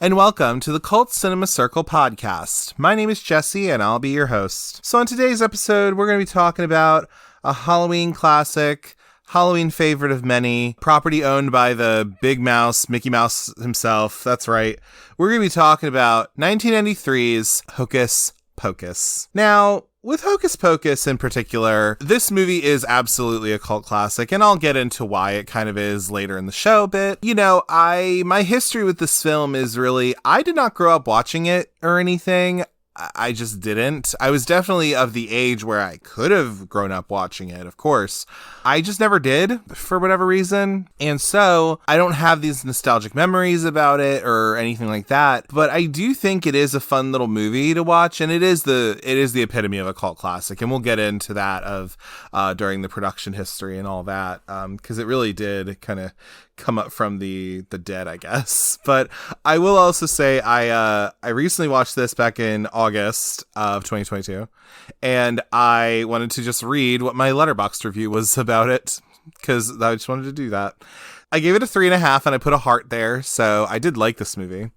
and welcome to the Cult Cinema Circle podcast. My name is Jesse, and I'll be your host. So on today's episode, we're going to be talking about a Halloween classic, Halloween favorite of many, property owned by the big mouse, Mickey Mouse himself. That's right. We're going to be talking about 1993's Hocus Pocus. Now, with Hocus Pocus in particular, this movie is absolutely a cult classic, and I'll get into why it kind of is later in the show a bit. You know, my history with this film is really, I did not grow up watching it or anything. I just didn't. I was definitely of the age where I could have grown up watching it, of course. I just never did, for whatever reason. And so I don't have these nostalgic memories about it or anything like that. But I do think it is a fun little movie to watch, and it is the epitome of a cult classic. And we'll get into that during the production history and all that, because it really did kind of come up from the dead, I guess. But I will also say I recently watched this back in August of 2022, and I wanted to just read what my Letterboxd review was about it, because I just wanted to do that. I gave it a 3.5, and I put a heart there, so I did like this movie.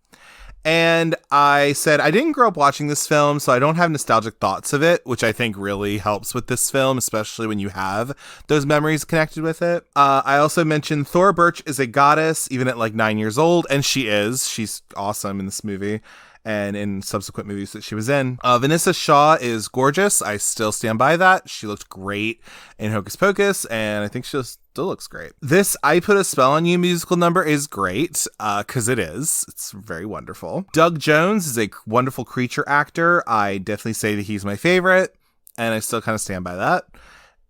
And I said I didn't grow up watching this film, so I don't have nostalgic thoughts of it, which I think really helps with this film, especially when you have those memories connected with it. I also mentioned Thora Birch is a goddess, even at like 9 years old, and she is. She's awesome in this movie and in subsequent movies that she was in. Vinessa Shaw is gorgeous. I still stand by that. She looked great in Hocus Pocus, and I think she still looks great. This I Put a Spell on You musical number is great, because it is. It's very wonderful. Doug Jones is a wonderful creature actor. I definitely say that he's my favorite, and I still kind of stand by that.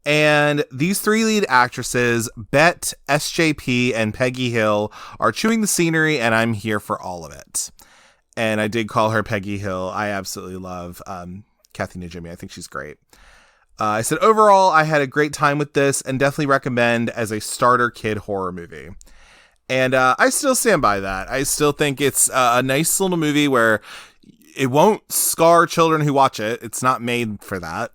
And these three lead actresses, Bette, SJP, and Peggy Hill, are chewing the scenery, and I'm here for all of it. And I did call her Peggy Hill. I absolutely love Kathy Najimy. I think she's great. I said, overall, I had a great time with this and definitely recommend as a starter kid horror movie. And I still stand by that. I still think it's a nice little movie where it won't scar children who watch it. It's not made for that.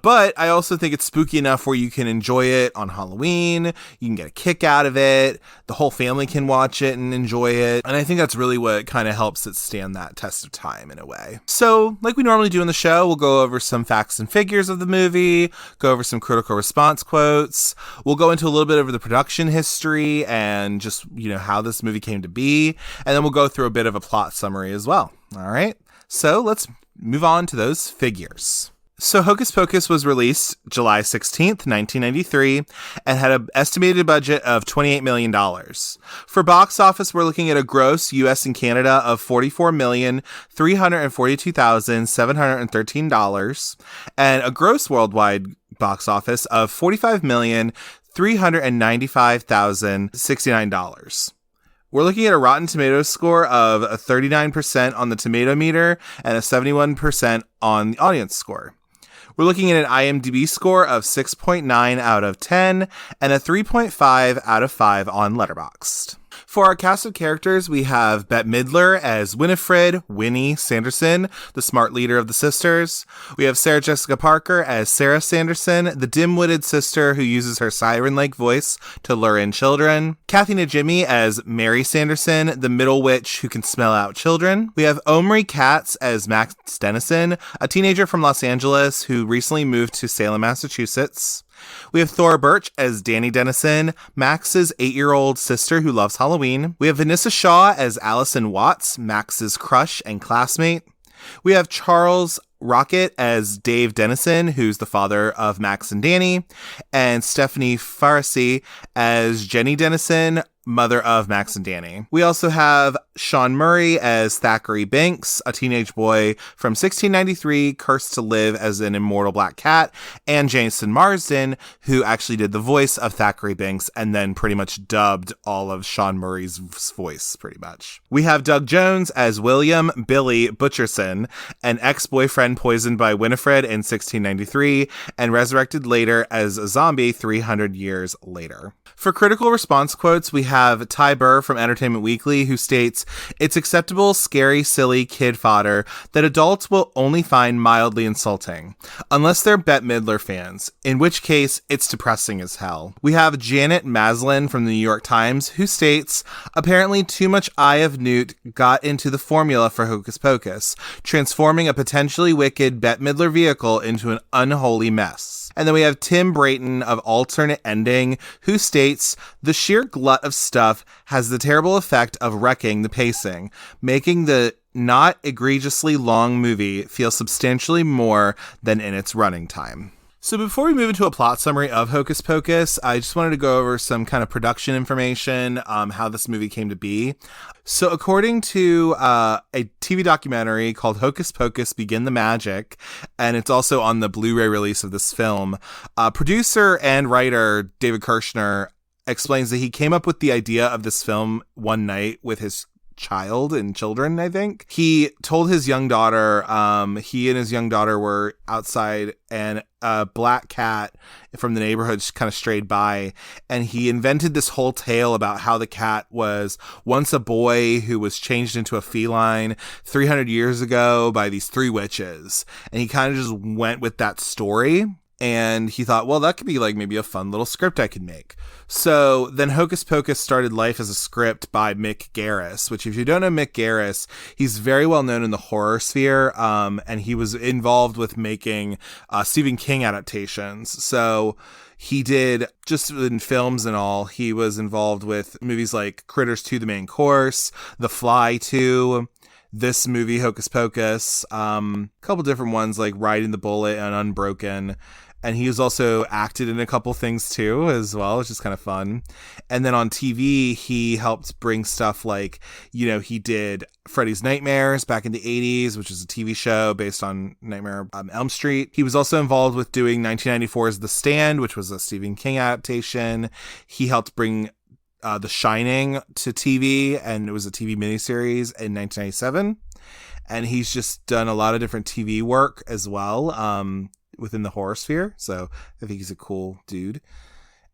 But I also think it's spooky enough where you can enjoy it on Halloween. You can get a kick out of it. The whole family can watch it and enjoy it. And I think that's really what kind of helps it stand that test of time in a way. So, like we normally do in the show, we'll go over some facts and figures of the movie, go over some critical response quotes. We'll go into a little bit over the production history and just, how this movie came to be. And then we'll go through a bit of a plot summary as well. All right. So let's move on to those figures. So Hocus Pocus was released July 16th, 1993, and had an estimated budget of $28 million. For box office, we're looking at a gross US and Canada of $44,342,713 and a gross worldwide box office of $45,395,069. We're looking at a Rotten Tomatoes score of a 39% on the tomato meter and a 71% on the audience score. We're looking at an IMDb score of 6.9 out of 10 and a 3.5 out of 5 on Letterboxd. For our cast of characters, we have Bette Midler as Winifred, Winnie Sanderson, the smart leader of the sisters. We have Sarah Jessica Parker as Sarah Sanderson, the dim-witted sister who uses her siren-like voice to lure in children. Kathy Najimy as Mary Sanderson, the middle witch who can smell out children. We have Omri Katz as Max Dennison, a teenager from Los Angeles who recently moved to Salem, Massachusetts. We have Thora Birch as Danny Dennison, Max's 8-year-old sister who loves Halloween. We have Vinessa Shaw as Allison Watts, Max's crush and classmate. We have Charles Rocket as Dave Dennison, who's the father of Max and Danny, and Stephanie Farisi as Jenny Dennison, mother of Max and Danny. We also have Sean Murray as Thackeray Binks, a teenage boy from 1693, cursed to live as an immortal black cat, and Jason Marsden, who actually did the voice of Thackeray Binks and then pretty much dubbed all of Sean Murray's voice, pretty much. We have Doug Jones as William Billy Butcherson, an ex-boyfriend poisoned by Winifred in 1693 and resurrected later as a zombie 300 years later. For critical response quotes, we have Ty Burr from Entertainment Weekly, who states, "It's acceptable, scary, silly kid fodder that adults will only find mildly insulting, unless they're Bette Midler fans, in which case it's depressing as hell." We have Janet Maslin from the New York Times, who states, "Apparently too much Eye of Newt got into the formula for Hocus Pocus, transforming a potentially wicked Bette Midler vehicle into an unholy mess." And then we have Tim Brayton of Alternate Ending, who states, "The sheer glut of stuff has the terrible effect of wrecking the pacing, making the not egregiously long movie feel substantially more than in its running time." So before we move into a plot summary of Hocus Pocus, I just wanted to go over some kind of production information, how this movie came to be. So according to a TV documentary called Hocus Pocus, Begin the Magic, and it's also on the Blu-ray release of this film, producer and writer David Kirshner explains that he came up with the idea of this film one night with his children, I think. He told his young daughter, he and his young daughter were outside and a black cat from the neighborhood kind of strayed by, and he invented this whole tale about how the cat was once a boy who was changed into a feline 300 years ago by these three witches. And he kind of just went with that story. And he thought, well, that could be like maybe a fun little script I could make. So then Hocus Pocus started life as a script by Mick Garris, which if you don't know Mick Garris, he's very well known in the horror sphere. And he was involved with making Stephen King adaptations. So he did, just in films and all, he was involved with movies like Critters 2, The Main Course, The Fly 2, this movie, Hocus Pocus, a couple different ones like Riding the Bullet and Unbroken. And he was also acted in a couple things too, as well, which is kind of fun. And then on TV, he helped bring stuff like, he did Freddy's Nightmares back in the 80s, which is a TV show based on Nightmare on Elm Street. He was also involved with doing 1994's The Stand, which was a Stephen King adaptation. He helped bring The Shining to TV, and it was a TV miniseries in 1997. And he's just done a lot of different TV work as well, within the horror sphere. So I think he's a cool dude.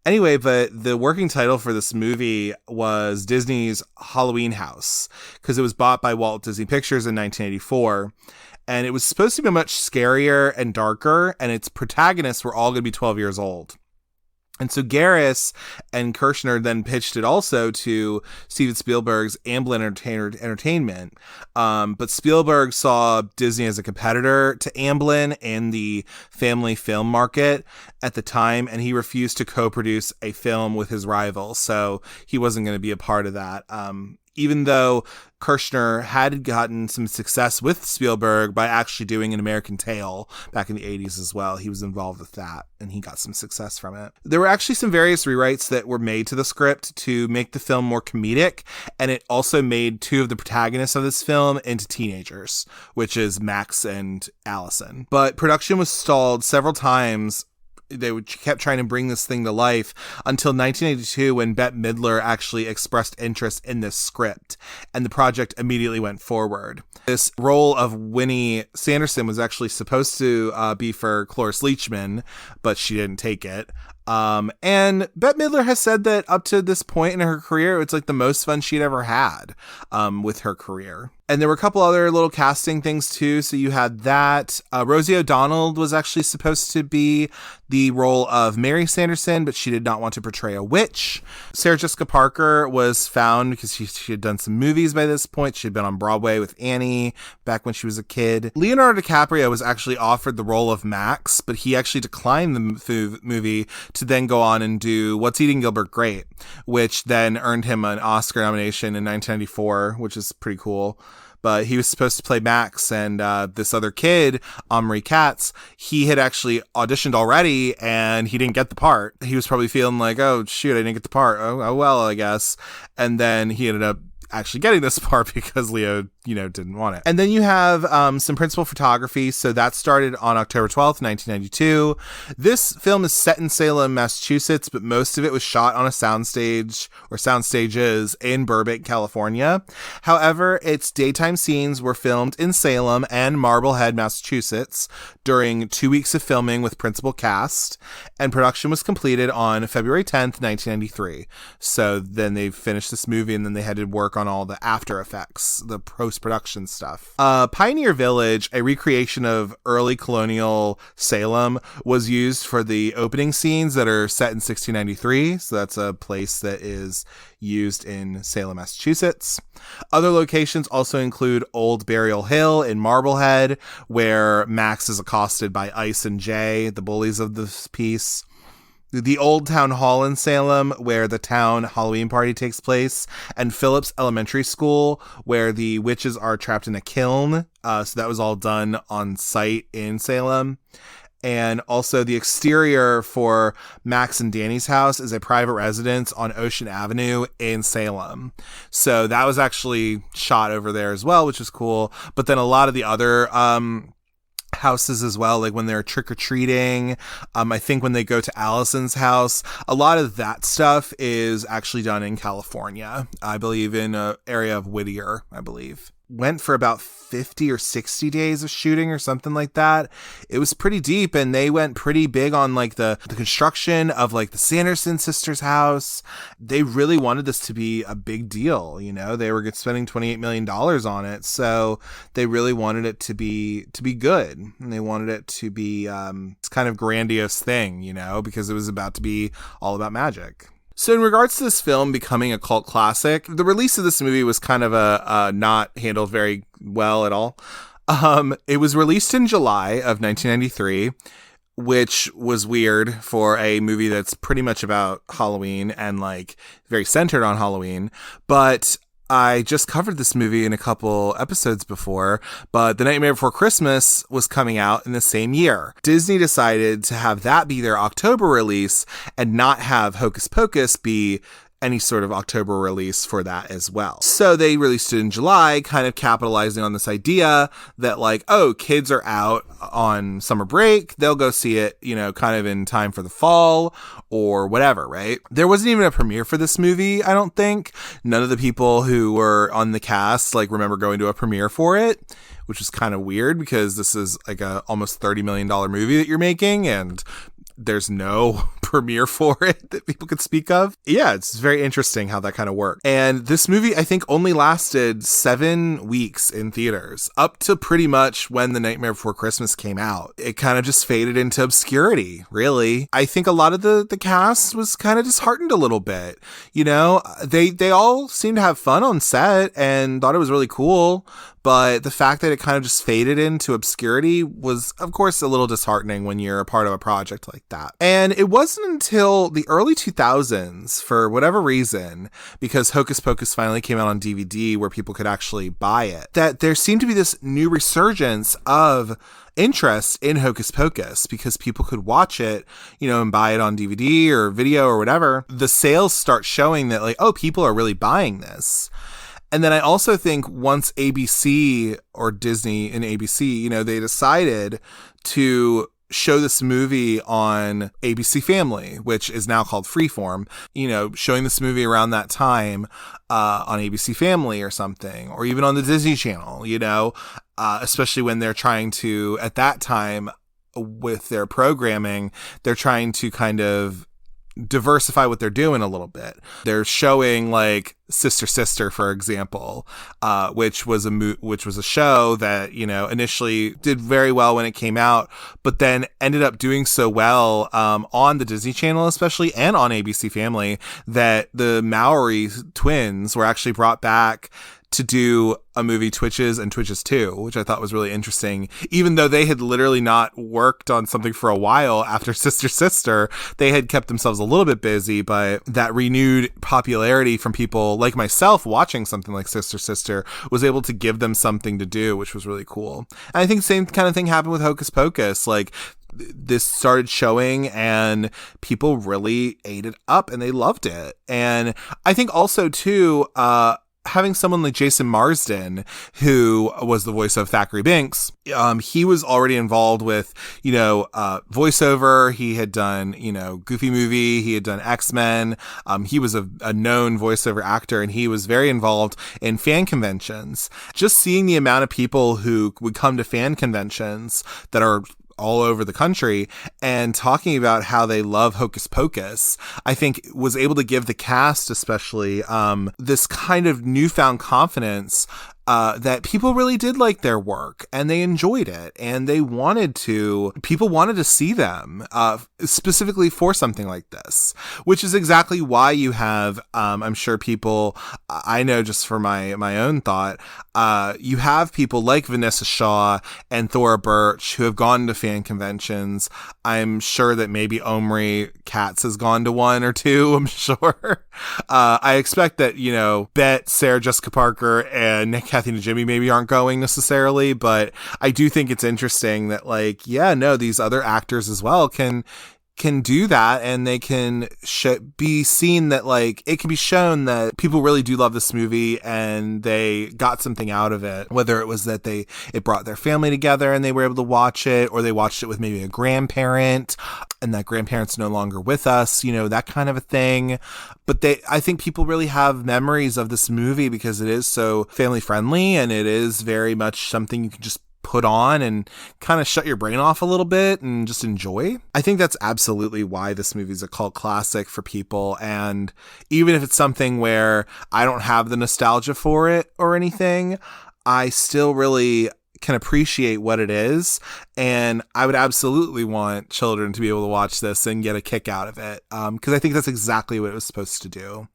Anyway, but the working title for this movie was Disney's Halloween House, because it was bought by Walt Disney Pictures in 1984. And it was supposed to be much scarier and darker, and its protagonists were all going to be 12 years old. And so Garris and Kirshner then pitched it also to Steven Spielberg's Amblin Entertainment. But Spielberg saw Disney as a competitor to Amblin in the family film market at the time, and he refused to co-produce a film with his rival. So he wasn't going to be a part of that. Even though Kirshner had gotten some success with Spielberg by actually doing An American Tail back in the 80s as well. He was involved with that, and he got some success from it. There were actually some various rewrites that were made to the script to make the film more comedic, and it also made two of the protagonists of this film into teenagers, which is Max and Allison. But production was stalled several times. They kept trying to bring this thing to life until 1982, when Bette Midler actually expressed interest in this script, and the project immediately went forward. This role of Winnie Sanderson was actually supposed to be for Cloris Leachman, but she didn't take it. And Bette Midler has said that up to this point in her career, it's like the most fun she'd ever had with her career. And there were a couple other little casting things too. So you had that. Rosie O'Donnell was actually supposed to be the role of Mary Sanderson, but she did not want to portray a witch. Sarah Jessica Parker was found because she had done some movies by this point. She had been on Broadway with Annie back when she was a kid. Leonardo DiCaprio was actually offered the role of Max, but he actually declined the movie to then go on and do What's Eating Gilbert Grape, which then earned him an Oscar nomination in 1994, which is pretty cool. But he was supposed to play Max, and this other kid, Omri Katz, he had actually auditioned already, and he didn't get the part. He was probably feeling like, oh, shoot, I didn't get the part. Oh well, I guess. And then he ended up actually getting this part because Leo, didn't want it. And then you have some principal photography. So that started on October 12th, 1992. This film is set in Salem, Massachusetts, but most of it was shot on a soundstage or soundstages in Burbank, California. However, its daytime scenes were filmed in Salem and Marblehead, Massachusetts during 2 weeks of filming with principal cast, and production was completed on February 10th, 1993. So then they finished this movie, and then they had to work on all the after effects, the post-production stuff. Pioneer Village, a recreation of early colonial Salem, was used for the opening scenes that are set in 1693. So that's a place that is used in Salem, Massachusetts. Other locations also include Old Burial Hill in Marblehead, where Max is accosted by Ice and Jay, the bullies of this piece. The Old Town Hall in Salem, where the town Halloween party takes place, and Phillips Elementary School, where the witches are trapped in a kiln. So that was all done on site in Salem. And also the exterior for Max and Danny's house is a private residence on Ocean Avenue in Salem. So that was actually shot over there as well, which is cool. But then a lot of the other houses as well, like when they're trick-or-treating, I think when they go to Allison's house, a lot of that stuff is actually done in California, I believe, in an area of Whittier, I believe. Went for about 50 or 60 days of shooting or something like that. It was pretty deep, and they went pretty big on like the construction of like the Sanderson sisters' house. They really wanted this to be a big deal. They were spending $28 million on it. So they really wanted it to be good. And they wanted it to be this kind of grandiose thing, because it was about to be all about magic. So in regards to this film becoming a cult classic, the release of this movie was kind of a not handled very well at all. It was released in July of 1993, which was weird for a movie that's pretty much about Halloween and like very centered on Halloween. But I just covered this movie in a couple episodes before, but The Nightmare Before Christmas was coming out in the same year. Disney decided to have that be their October release and not have Hocus Pocus be any sort of October release for that as well. So they released it in July, kind of capitalizing on this idea that like, oh, kids are out on summer break. They'll go see it, kind of in time for the fall or whatever, right? There wasn't even a premiere for this movie, I don't think. None of the people who were on the cast like remember going to a premiere for it, which is kind of weird because this is like a almost $30 million movie that you're making, and there's no premiere for it that people could speak of. Yeah, it's very interesting how that kind of worked. And this movie, I think, only lasted 7 weeks in theaters, up to pretty much when The Nightmare Before Christmas came out. It kind of just faded into obscurity, really. I think a lot of the cast was kind of disheartened a little bit. They all seemed to have fun on set and thought it was really cool. But the fact that it kind of just faded into obscurity was, of course, a little disheartening when you're a part of a project like that. And it wasn't until the early 2000s, for whatever reason, because Hocus Pocus finally came out on DVD where people could actually buy it, that there seemed to be this new resurgence of interest in Hocus Pocus because people could watch it, and buy it on DVD or video or whatever. The sales start showing that like, oh, people are really buying this. And then I also think once ABC or Disney and ABC, they decided to show this movie on ABC Family, which is now called Freeform, showing this movie around that time on ABC Family or something, or even on the Disney Channel, especially when they're trying to, at that time with their programming, they're trying to kind of diversify what they're doing a little bit. They're showing like Sister, for example, which was a show that, initially did very well when it came out, but then ended up doing so well on the Disney Channel, especially, and on ABC Family, that the Maori twins were actually brought back to do a movie, Twitches and Twitches 2, which I thought was really interesting. Even though they had literally not worked on something for a while after Sister, they had kept themselves a little bit busy, but that renewed popularity from people like myself watching something like Sister was able to give them something to do, which was really cool. And I think the same kind of thing happened with Hocus Pocus. Like, this started showing and people really ate it up and they loved it. And I think also too, having someone like Jason Marsden, who was the voice of Thackeray Binks, he was already involved with, voiceover. He had done, Goofy Movie. He had done X-Men. He was a known voiceover actor, and he was very involved in fan conventions. Just seeing the amount of people who would come to fan conventions that are all over the country and talking about how they love Hocus Pocus, I think was able to give the cast especially this kind of newfound confidence that people really did like their work and they enjoyed it and people wanted to see them specifically for something like this, which is exactly why you have, I'm sure people, I know just for my own thought, you have people like Vinessa Shaw and Thora Birch who have gone to fan conventions. I'm sure that maybe Omri Katz has gone to one or two, I'm sure. I expect that, Bette, Sarah Jessica Parker, and Kathy Najimy maybe aren't going necessarily, but I do think it's interesting that these other actors as well can do that, and they can be seen that it can be shown that people really do love this movie and they got something out of it, whether it was that it brought their family together and they were able to watch it, or they watched it with maybe a grandparent and that grandparent's no longer with us, that kind of a thing. But I think people really have memories of this movie because it is so family friendly and it is very much something you can just put on and kind of shut your brain off a little bit and just enjoy. I think that's absolutely why this movie is a cult classic for people. And even if it's something where I don't have the nostalgia for it or anything, I still really can appreciate what it is. And I would absolutely want children to be able to watch this and get a kick out of it. Because I think that's exactly what it was supposed to do.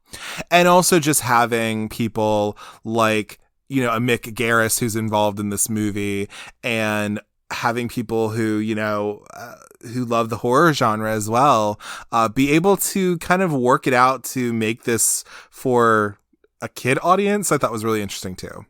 And also just having people like a Mick Garris who's involved in this movie, and having people who, who love the horror genre as well, be able to kind of work it out to make this for a kid audience, I thought was really interesting too.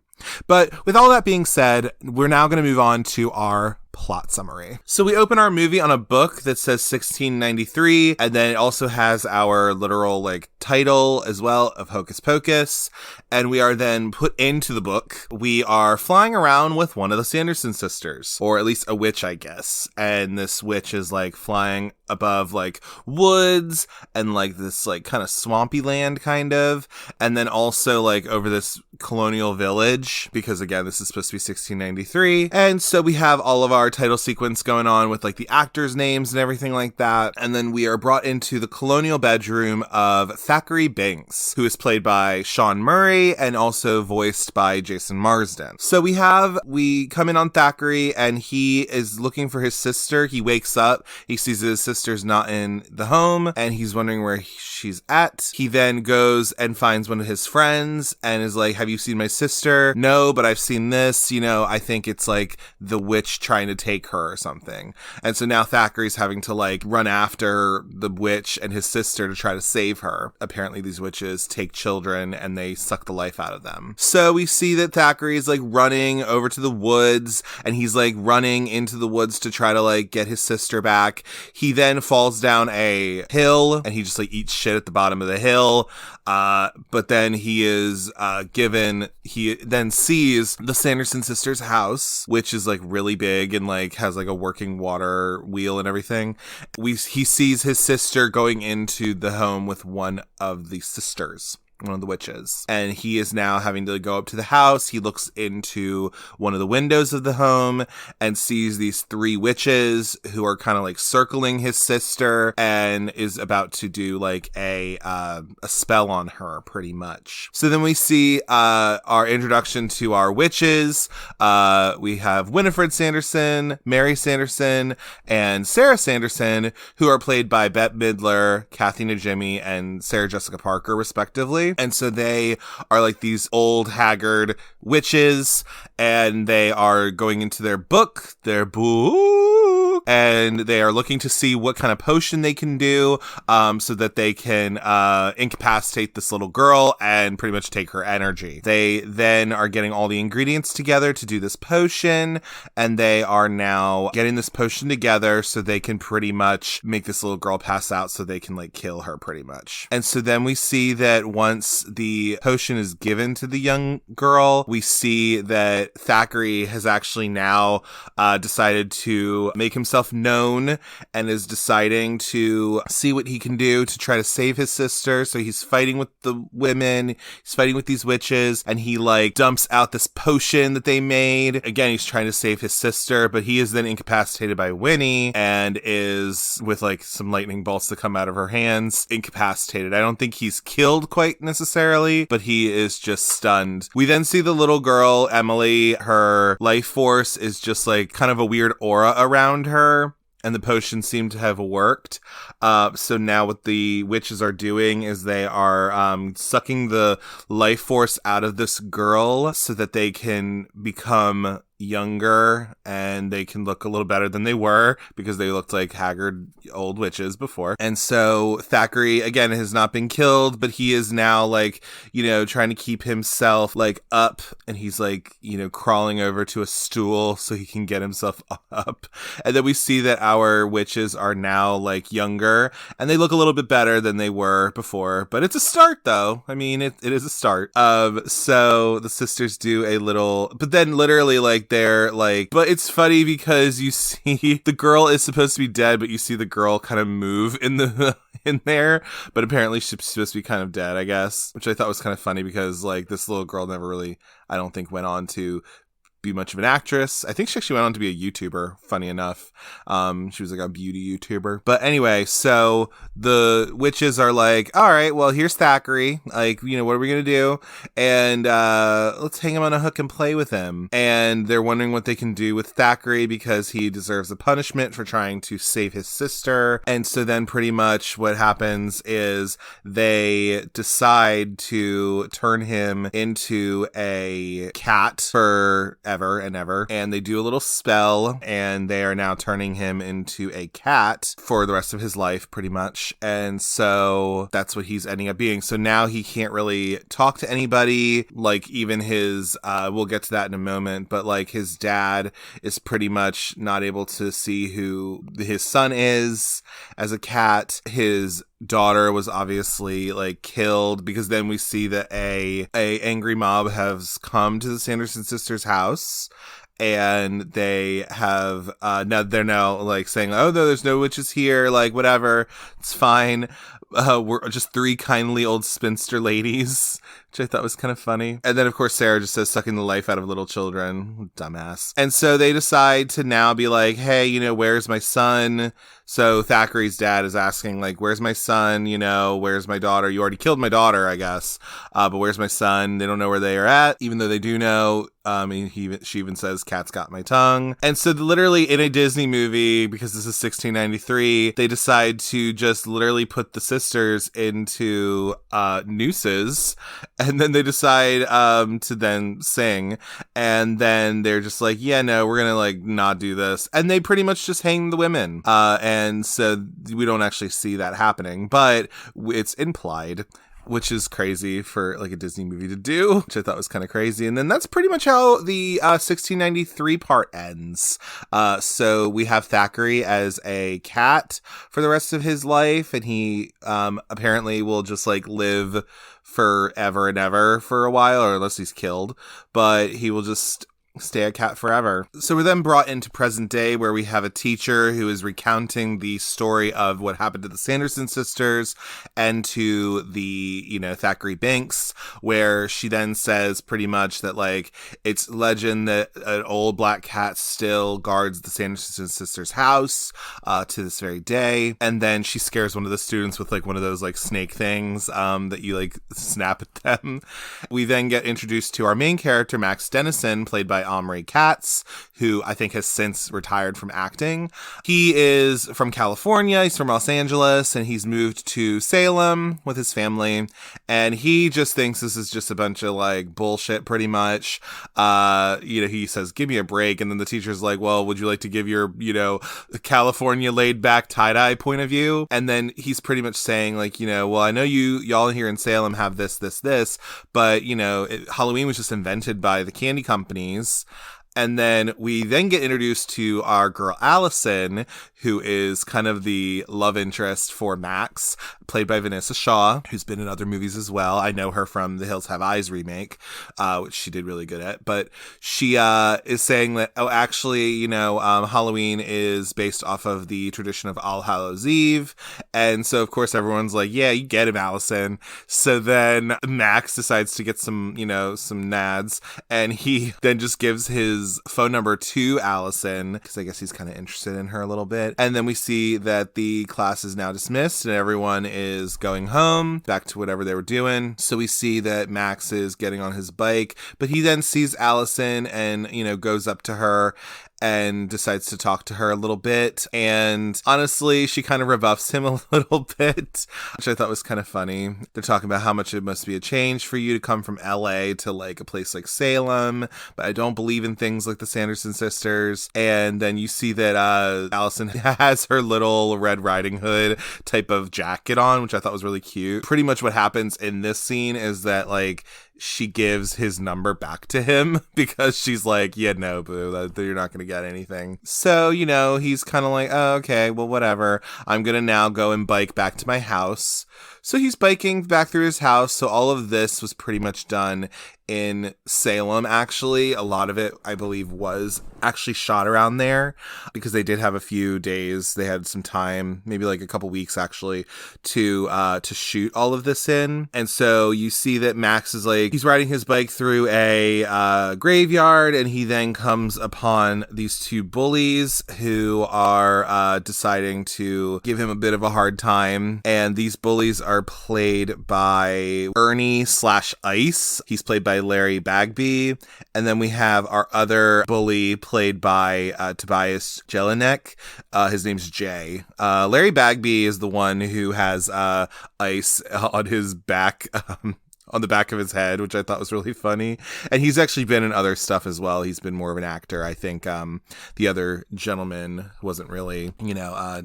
But with all that being said, we're now going to move on to our plot summary. So we open our movie on a book that says 1693, and then it also has our literal title as well of Hocus Pocus, and we are then put into the book. We are flying around with one of the Sanderson sisters, or at least a witch, I guess, and this witch is flying above woods and this kind of swampy land kind of, and then also over this colonial village, because again this is supposed to be 1693, and so we have all of our title sequence going on with the actors' names and everything like that, and then we are brought into the colonial bedroom of Thackeray Binks, who is played by Sean Murray and also voiced by Jason Marsden. So we come in on Thackeray, and he is looking for his sister. He wakes up, he sees his sister's not in the home, and he's wondering where she's at. He then goes and finds one of his friends and is like, "Have you seen my sister?" "No, but I've seen this, I think it's the witch trying to take her or something." And so now Thackeray's having to run after the witch and his sister to try to save her. Apparently these witches take children and they suck the life out of them. So we see that Thackeray's running over to the woods, and he's running into the woods to try to get his sister back. He then falls down a hill and he just eats shit at the bottom of the hill. But then he then sees the Sanderson sisters' house, which is really big and has a working water wheel and everything. He sees his sister going into the home with one of the sisters, one of the witches, and he is now having to go up to the house. He looks into one of the windows of the home and sees these three witches who are kind of circling his sister, and is about to do a spell on her pretty much. So then we see our introduction to our witches. We have Winifred Sanderson, Mary Sanderson, and Sarah Sanderson, who are played by Bette Midler, Kathy Najimy, and Sarah Jessica Parker respectively. And so they are these old haggard witches, and they are going into their book, and they are looking to see what kind of potion they can do so that they can incapacitate this little girl and pretty much take her energy. They then are getting all the ingredients together to do this potion, and they are now getting this potion together so they can pretty much make this little girl pass out so they can like kill her pretty much. And so then we see that once the potion is given to the young girl, we see that Thackeray has actually now decided to make himself known and is deciding to see what he can do to try to save his sister. So he's fighting with the women, he's fighting with these witches, and he like dumps out this potion that they made. Again, he's trying to save his sister, but he is then incapacitated by Winnie and is, with like some lightning bolts that come out of her hands, incapacitated. I don't think he's killed quite necessarily, but he is just stunned. We then see the little girl, Emily, her life force is just like kind of a weird aura around her, and the potion seemed to have worked. So now what the witches are doing is they are sucking the life force out of this girl so that they can become younger and they can look a little better than they were, because they looked like haggard old witches before. And so Thackeray, again, has not been killed, but he is now like, you know, trying to keep himself like up, and he's like, you know, crawling over to a stool so he can get himself up. And then we see that our witches are now like younger and they look a little bit better than they were before, but it's a start though. I mean, it is a start. So the sisters do a little, but then literally like they're like, but it's funny because you see the girl is supposed to be dead, but you see the girl kind of move in there, but apparently she's supposed to be kind of dead, I guess, which I thought was kind of funny because like this little girl never really, I don't think, went on to be much of an actress. I think she actually went on to be a YouTuber, funny enough. She was like a beauty YouTuber. But anyway, so the witches are like, all right, well, here's Thackeray. Like, you know, what are we going to do? And let's hang him on a hook and play with him. And they're wondering what they can do with Thackeray because he deserves a punishment for trying to save his sister. And so then pretty much what happens is they decide to turn him into a cat for ever and ever, and they do a little spell, and they are now turning him into a cat for the rest of his life pretty much. And so that's what he's ending up being. So now he can't really talk to anybody, like even his we'll get to that in a moment, but like his dad is pretty much not able to see who his son is as a cat. His daughter was obviously like killed, because then we see that a angry mob has come to the Sanderson sisters' house, and they have they're now like saying, oh no, there's no witches here, like whatever, it's fine. We're just three kindly old spinster ladies, which I thought was kind of funny. And then, of course, Sarah just says, sucking the life out of little children. Dumbass. And so they decide to now be like, hey, you know, where's my son? So Thackeray's dad is asking, like, where's my son? You know, where's my daughter? You already killed my daughter, I guess. But where's my son? They don't know where they are at, even though they do know. She even says, cat's got my tongue. And so literally in a Disney movie, because this is 1693, they decide to just literally put the sisters into nooses, and then they decide to then sing, and then they're just like, yeah, no, we're gonna like not do this, and they pretty much just hang the women, and so we don't actually see that happening, but it's implied, which is crazy for like a Disney movie to do, which I thought was kind of crazy. And then that's pretty much how the 1693 part ends. So we have Thackeray as a cat for the rest of his life, and he apparently will just like live forever and ever for a while, or unless he's killed, but he will just stay a cat forever. So we're then brought into present day, where we have a teacher who is recounting the story of what happened to the Sanderson sisters and to the, you know, Thackeray Binks, where she then says pretty much that like it's legend that an old black cat still guards the Sanderson sisters' house to this very day. And then she scares one of the students with like one of those like snake things that you like snap at them. We then get introduced to our main character, Max Dennison, played by by Omri Katz, who I think has since retired from acting. He is from California, he's from Los Angeles, and he's moved to Salem with his family, and he just thinks this is just a bunch of like bullshit pretty much. He says, give me a break, and then the teacher's like, well, would you like to give your, California laid back tie-dye point of view? And then he's pretty much saying like, well, I know y'all here in Salem have this, but Halloween was just invented by the candy companies. And then we then get introduced to our girl Allison, who is kind of the love interest for Max, played by Vinessa Shaw, who's been in other movies as well. I know her from the Hills Have Eyes remake, which she did really good at. But she is saying that, Halloween is based off of the tradition of All Hallows Eve. And so, of course, everyone's like, yeah, you get him, Allison. So then Max decides to get some nads, and he then just gives his phone number to Allison, because I guess he's kind of interested in her a little bit. And then we see that the class is now dismissed and everyone is going home, back to whatever they were doing. So we see that Max is getting on his bike, but he then sees Allison and, goes up to her and decides to talk to her a little bit. And honestly, she kind of rebuffs him a little bit, which I thought was kind of funny. They're talking about how much it must be a change for you to come from LA to like a place like Salem, but I don't believe in things like the Sanderson sisters. And then you see that Allison has her little Red Riding Hood type of jacket on, which I thought was really cute. Pretty much what happens in this scene is that like she gives his number back to him because she's like, yeah, no, boo, you're not going to get anything. So, he's kind of like, oh, okay, well, whatever. I'm going to now go and bike back to my house. So he's biking back through his house. So all of this was pretty much done in Salem, actually. A lot of it, I believe, was actually shot around there because they did have a few days. They had some time, maybe like a couple weeks, actually, to shoot all of this in. And so you see that Max is like, he's riding his bike through a graveyard, and he then comes upon these two bullies who are deciding to give him a bit of a hard time. And these bullies are played by Ernie/Ice. He's played by Larry Bagby. And then we have our other bully played by Tobias Jelinek. His name's Jay. Larry Bagby is the one who has ice on his back, on the back of his head, which I thought was really funny. And he's actually been in other stuff as well. He's been more of an actor. I think the other gentleman wasn't really,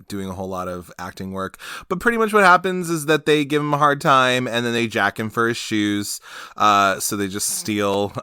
doing a whole lot of acting work. But pretty much what happens is that they give him a hard time, and then they jack him for his shoes. So they just steal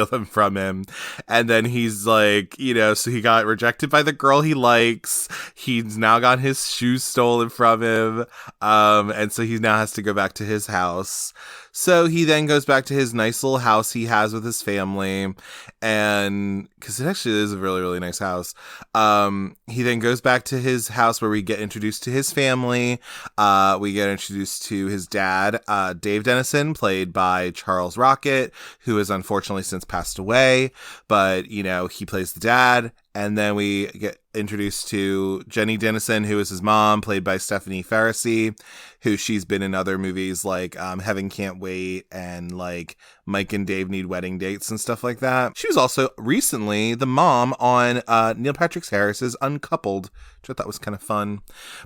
them from him. And then he's like, so he got rejected by the girl he likes. He's now got his shoes stolen from him. And so he now has to go back to his house. So he then goes back to his nice little house he has with his family, and because it actually is a really, really nice house. He then goes back to his house where we get introduced to his family. We get introduced to his dad, Dave Dennison, played by Charles Rocket, who has unfortunately since passed away, but he plays the dad. And then we get introduced to Jenny Dennison, who is his mom, played by Stephanie Faracy, who she's been in other movies like Heaven Can't Wait and like Mike and Dave Need Wedding Dates and stuff like that. She was also recently the mom on Neil Patrick Harris's Uncoupled, which I thought was kind of fun.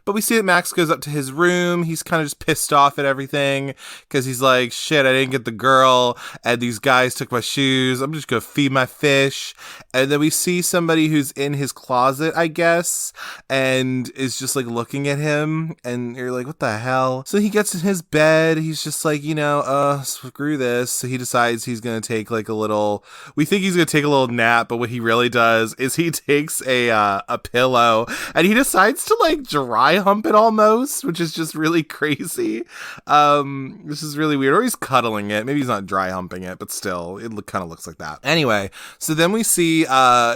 But we see that Max goes up to his room. He's kind of just pissed off at everything because he's like, shit, I didn't get the girl, and these guys took my shoes. I'm just going to feed my fish. And then we see somebody who's in his closet, I guess, and is just like looking at him, and you're like, what the hell? So he gets in his bed. He's just like, screw this. So he decides he's going to take like we think he's going to take a little nap, but what he really does is he takes a pillow, and he decides to like dry hump it almost, which is just really crazy. This is really weird. Or he's cuddling it. Maybe he's not dry humping it, but still, it kind of looks like that. Anyway, so then we see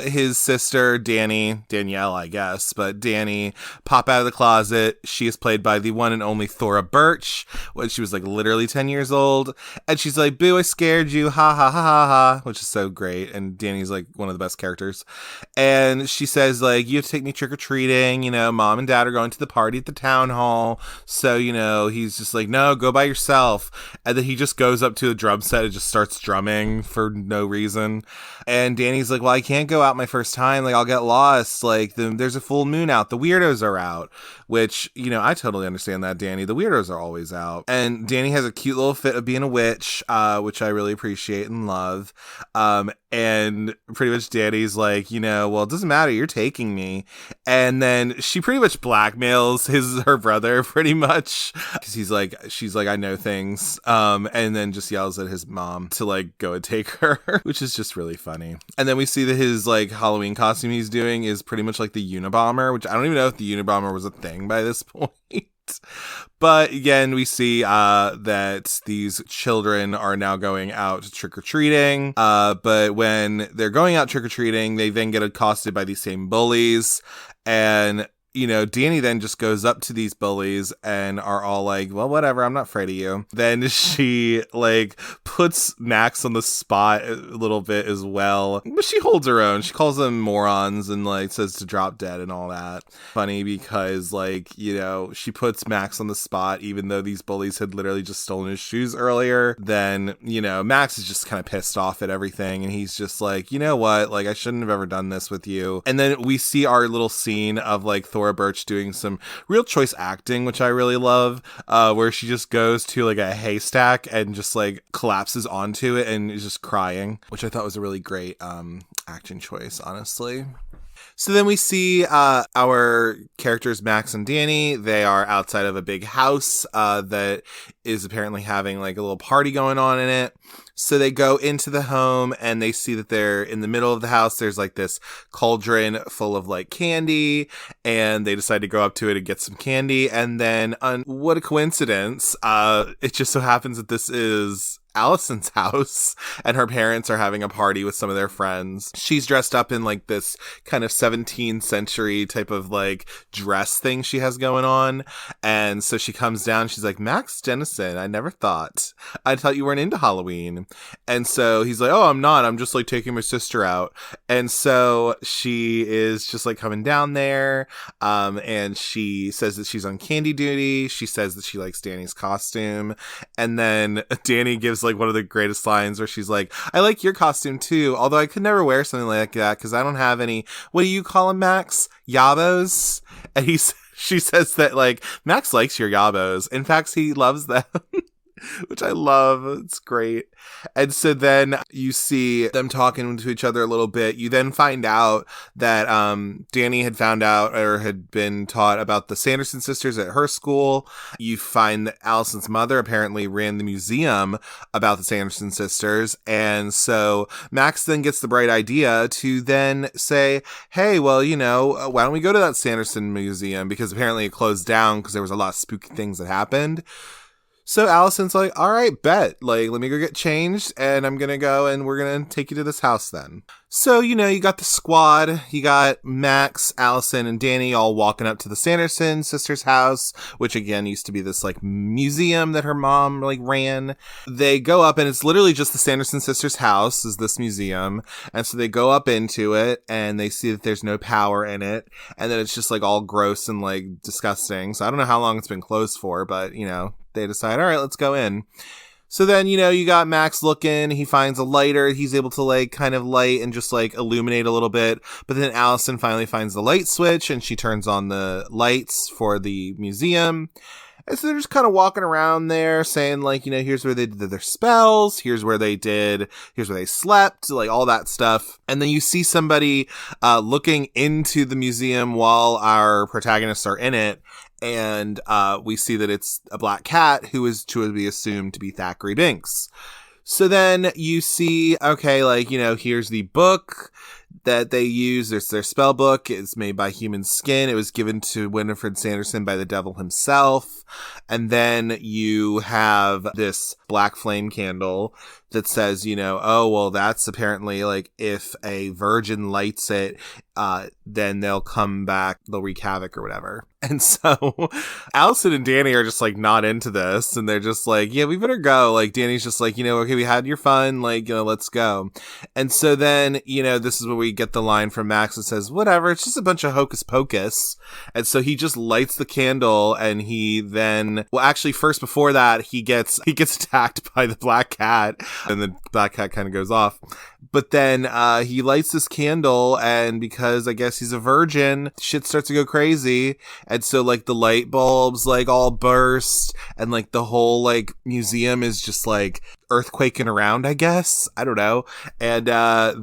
his sister, Danielle, I guess, but Danny pop out of the closet. She is played by the one and only Thora Birch when she was like literally 10 years old. And she's like, boo, I scared you, ha ha ha ha ha, which is so great. And Danny's like one of the best characters. And she says, like, you have to take me trick-or-treating, mom and dad are going to the party at the town hall. So, he's just like, no, go by yourself. And then he just goes up to a drum set and just starts drumming for no reason. And Danny's like, well, I can't go out my first time. Like, I'll get lost. Like, there's a full moon out. The weirdos are out. Which, I totally understand that, Danny. The weirdos are always out. And Danny has a cute little fit of being a witch, which I really appreciate and love. And pretty much Danny's like, well, it doesn't matter. You're taking me. And then she pretty much blackmails her brother pretty much. Because she's like, I know things. And then just yells at his mom to like go and take her, which is just really funny. And then we see that his like Halloween costume he's doing is pretty much like the Unabomber, which I don't even know if the Unabomber was a thing by this point. But again, we see that these children are now going out trick-or-treating. But when they're going out trick-or-treating, they then get accosted by these same bullies. And Danny then just goes up to these bullies and are all like, well, whatever, I'm not afraid of you. Then she like puts Max on the spot a little bit as well. But she holds her own. She calls them morons and like says to drop dead and all that. Funny because like, she puts Max on the spot even though these bullies had literally just stolen his shoes earlier. Then, Max is just kind of pissed off at everything. And he's just like, you know what? Like, I shouldn't have ever done this with you. And then we see our little scene of like Thora Birch doing some real choice acting, which I really love, where she just goes to like a haystack and just like collapses onto it and is just crying, which I thought was a really great acting choice, honestly. So then we see our characters, Max and Danny. They are outside of a big house that is apparently having like a little party going on in it. So they go into the home and they see that they're in the middle of the house. There's like this cauldron full of like candy, and they decide to go up to it and get some candy. And then what a coincidence. It just so happens that this is Allison's house and her parents are having a party with some of their friends. She's dressed up in like this kind of 17th century type of like dress thing she has going on. And so she comes down, she's like, Max Dennison, I thought you weren't into Halloween. And so he's like, oh, I'm not, I'm just like taking my sister out. And so she is just like coming down there. And she says that she's on candy duty. She says that she likes Danny's costume. And then Danny gives like one of the greatest lines where she's like, I like your costume too, although I could never wear something like that because I don't have any, what do you call them, Max? Yabos? And she says that like Max likes your yabos. In fact, he loves them. Which I love. It's great. And so then you see them talking to each other a little bit. You then find out that Danny had found out or had been taught about the Sanderson sisters at her school. You find that Allison's mother apparently ran the museum about the Sanderson sisters. And so Max then gets the bright idea to then say, hey, well, why don't we go to that Sanderson museum? Because apparently it closed down because there was a lot of spooky things that happened. So Allison's like, all right, bet. Like, let me go get changed and I'm going to go and we're going to take you to this house then. So, you got the squad. You got Max, Allison, and Danny all walking up to the Sanderson sisters' house, which again used to be this like museum that her mom like ran. They go up and it's literally just the Sanderson sisters' house is this museum. And so they go up into it and they see that there's no power in it. And then it's just like all gross and like disgusting. So I don't know how long it's been closed for, but they decide, all right, let's go in. So then, you got Max looking, he finds a lighter, he's able to like kind of light and just like illuminate a little bit. But then Allison finally finds the light switch and she turns on the lights for the museum. And so they're just kind of walking around there saying like, here's where they did their spells, here's where they slept, like all that stuff. And then you see somebody looking into the museum while our protagonists are in it. And we see that it's a black cat who is to be assumed to be Thackeray Binks. So then you see, okay, like, here's the book that they use. There's their spell book. It's made by human skin. It was given to Winifred Sanderson by the devil himself. And then you have this black flame candle that says, oh, well, that's apparently like if a virgin lights it, then they'll come back, they'll wreak havoc or whatever. And so Allison and Danny are just like not into this, and they're just like, yeah, we better go. Like Danny's just like, okay, we had your fun, like, let's go. And so then, this is where we get the line from Max that says, whatever, it's just a bunch of hocus pocus. And so he just lights the candle, and he then, well, actually first before that, he gets attacked by the black cat, and the black cat kind of goes off. But then he lights this candle, and because I guess he's a virgin, shit starts to go crazy. And so like the light bulbs like all burst, and like the whole like museum is just like earthquaking around, I guess. I don't know. And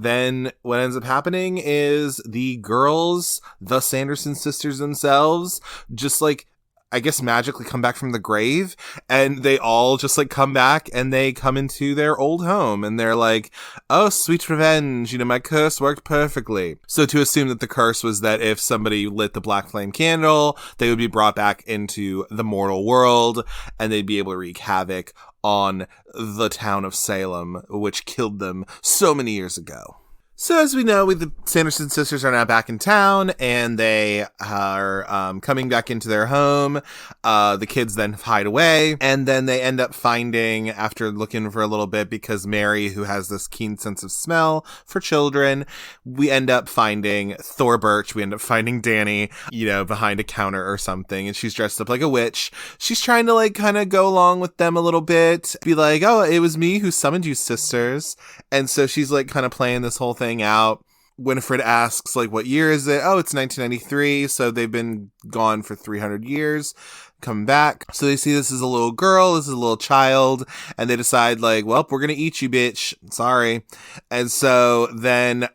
then what ends up happening is the girls, the Sanderson sisters themselves, just like, I guess magically come back from the grave, and they all just like come back, and they come into their old home, and they're like, oh, sweet revenge, my curse worked perfectly. So to assume that the curse was that if somebody lit the black flame candle, they would be brought back into the mortal world, and they'd be able to wreak havoc on the town of Salem, which killed them so many years ago. So as we know, the Sanderson sisters are now back in town, and they are coming back into their home. The kids then hide away, and then they end up finding, after looking for a little bit, because Mary, who has this keen sense of smell for children, we end up finding Thor Birch. We end up finding Danny, behind a counter or something, and she's dressed up like a witch. She's trying to like kind of go along with them a little bit, be like, oh, it was me who summoned you, sisters. And so she's like kind of playing this whole thing out. Winifred asks like, what year is it? Oh, it's 1993. So they've been gone for 300 years, come back. So they see this is a little girl, this is a little child, and they decide like, well, we're going to eat you, bitch. Sorry. And so then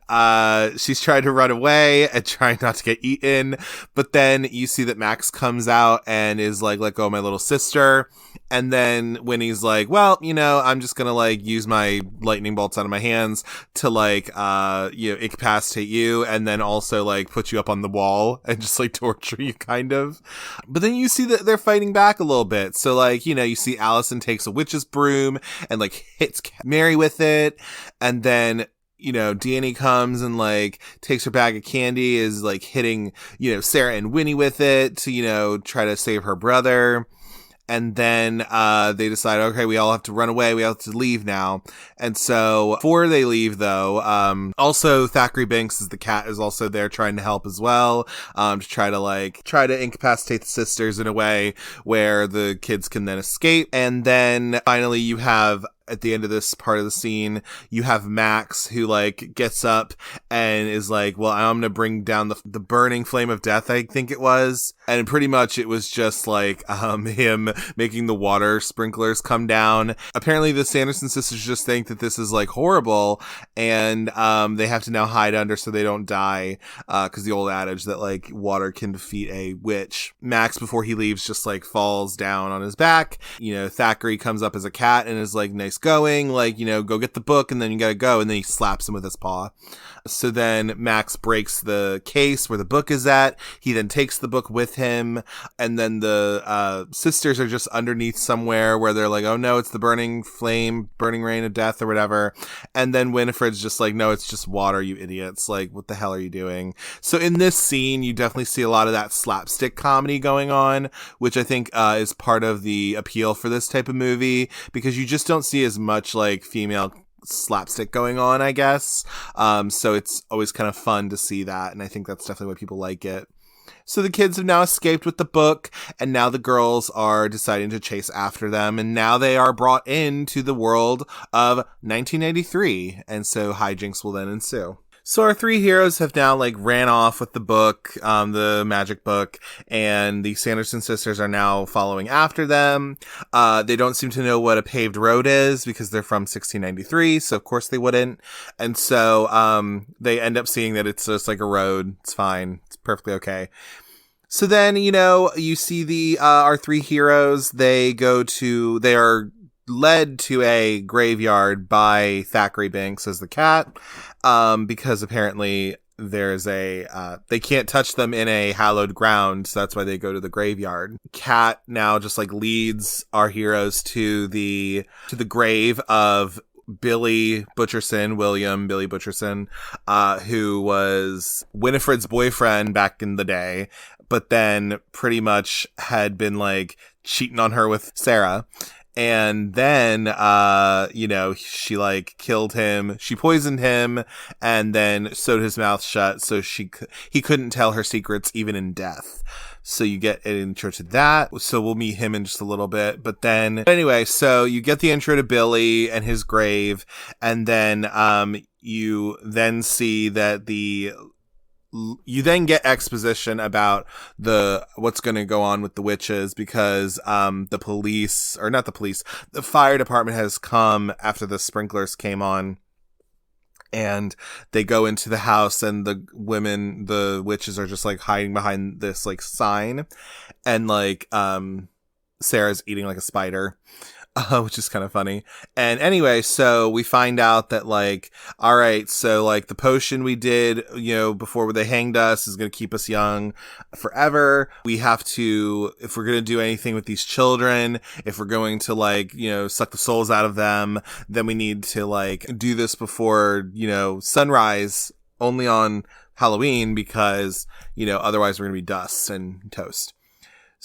she's trying to run away and trying not to get eaten. But then you see that Max comes out and is like, let go of my little sister. And then when he's like, well, I'm just going to like use my lightning bolts out of my hands to like, incapacitate you, and then also like put you up on the wall and just like torture you kind of. But then you see that they're fighting back a little bit. So like, you see Allison takes a witch's broom and like hits Mary with it. And then, Danny comes and like takes her bag of candy, is like hitting, Sarah and Winnie with it to, try to save her brother. And then they decide, okay, we all have to run away. We have to leave now. And so before they leave, though, also Thackeray Binks, as the cat, is also there trying to help as well, to try to incapacitate the sisters in a way where the kids can then escape. And then finally you have, at the end of this part of the scene, you have Max, who like gets up and is like, well, I'm gonna bring down the burning flame of death, I think it was. And pretty much it was just like him making the water sprinklers come down. Apparently the Sanderson sisters just think that this is like horrible, and they have to now hide under so they don't die, because the old adage that like water can defeat a witch. Max, before he leaves, just like falls down on his back. Thackeray comes up as a cat and is like, nice going, like, go get the book, and then you gotta go. And then he slaps him with his paw. So then Max breaks the case where the book is at. He then takes the book with him, and then the sisters are just underneath somewhere where they're like, oh no, it's the burning flame, burning rain of death or whatever. And then Winifred's just like, no, it's just water, you idiots. Like, what the hell are you doing? So in this scene, you definitely see a lot of that slapstick comedy going on, which I think is part of the appeal for this type of movie, because you just don't see as much like female slapstick going on, I guess. So it's always kind of fun to see that, and I think that's definitely why people like it. So the kids have now escaped with the book, and now the girls are deciding to chase after them, and now they are brought into the world of 1993, and so hijinks will then ensue. So our three heroes have now like ran off with the book, the magic book, and the Sanderson sisters are now following after them. They don't seem to know what a paved road is because they're from 1693, so of course they wouldn't. And so they end up seeing that it's just like a road. It's fine. It's perfectly okay. So then, you see our three heroes, they are led to a graveyard by Thackeray Binks as the cat, because apparently there's they can't touch them in a hallowed ground, so that's why they go to the graveyard. Cat now just like leads our heroes to the grave of Billy Butcherson, Billy Butcherson, who was Winifred's boyfriend back in the day, but then pretty much had been like cheating on her with Sarah. And then, she like killed him. She poisoned him and then sewed his mouth shut so he couldn't tell her secrets even in death. So you get an intro to that. So we'll meet him in just a little bit. But then anyway, so you get the intro to Billy and his grave. And then, you then see that you then get exposition about what's going to go on with the witches because the fire department has come after the sprinklers came on, and they go into the house, and the witches are just like hiding behind this like sign, and like Sarah's eating like a spider. Which is kind of funny. And anyway, so we find out that like, all right, so like the potion we did, before they hanged us is going to keep us young forever. We have to, if we're going to do anything with these children, if we're going to like, suck the souls out of them, then we need to like do this before, sunrise, only on Halloween, because, otherwise we're going to be dust and toast.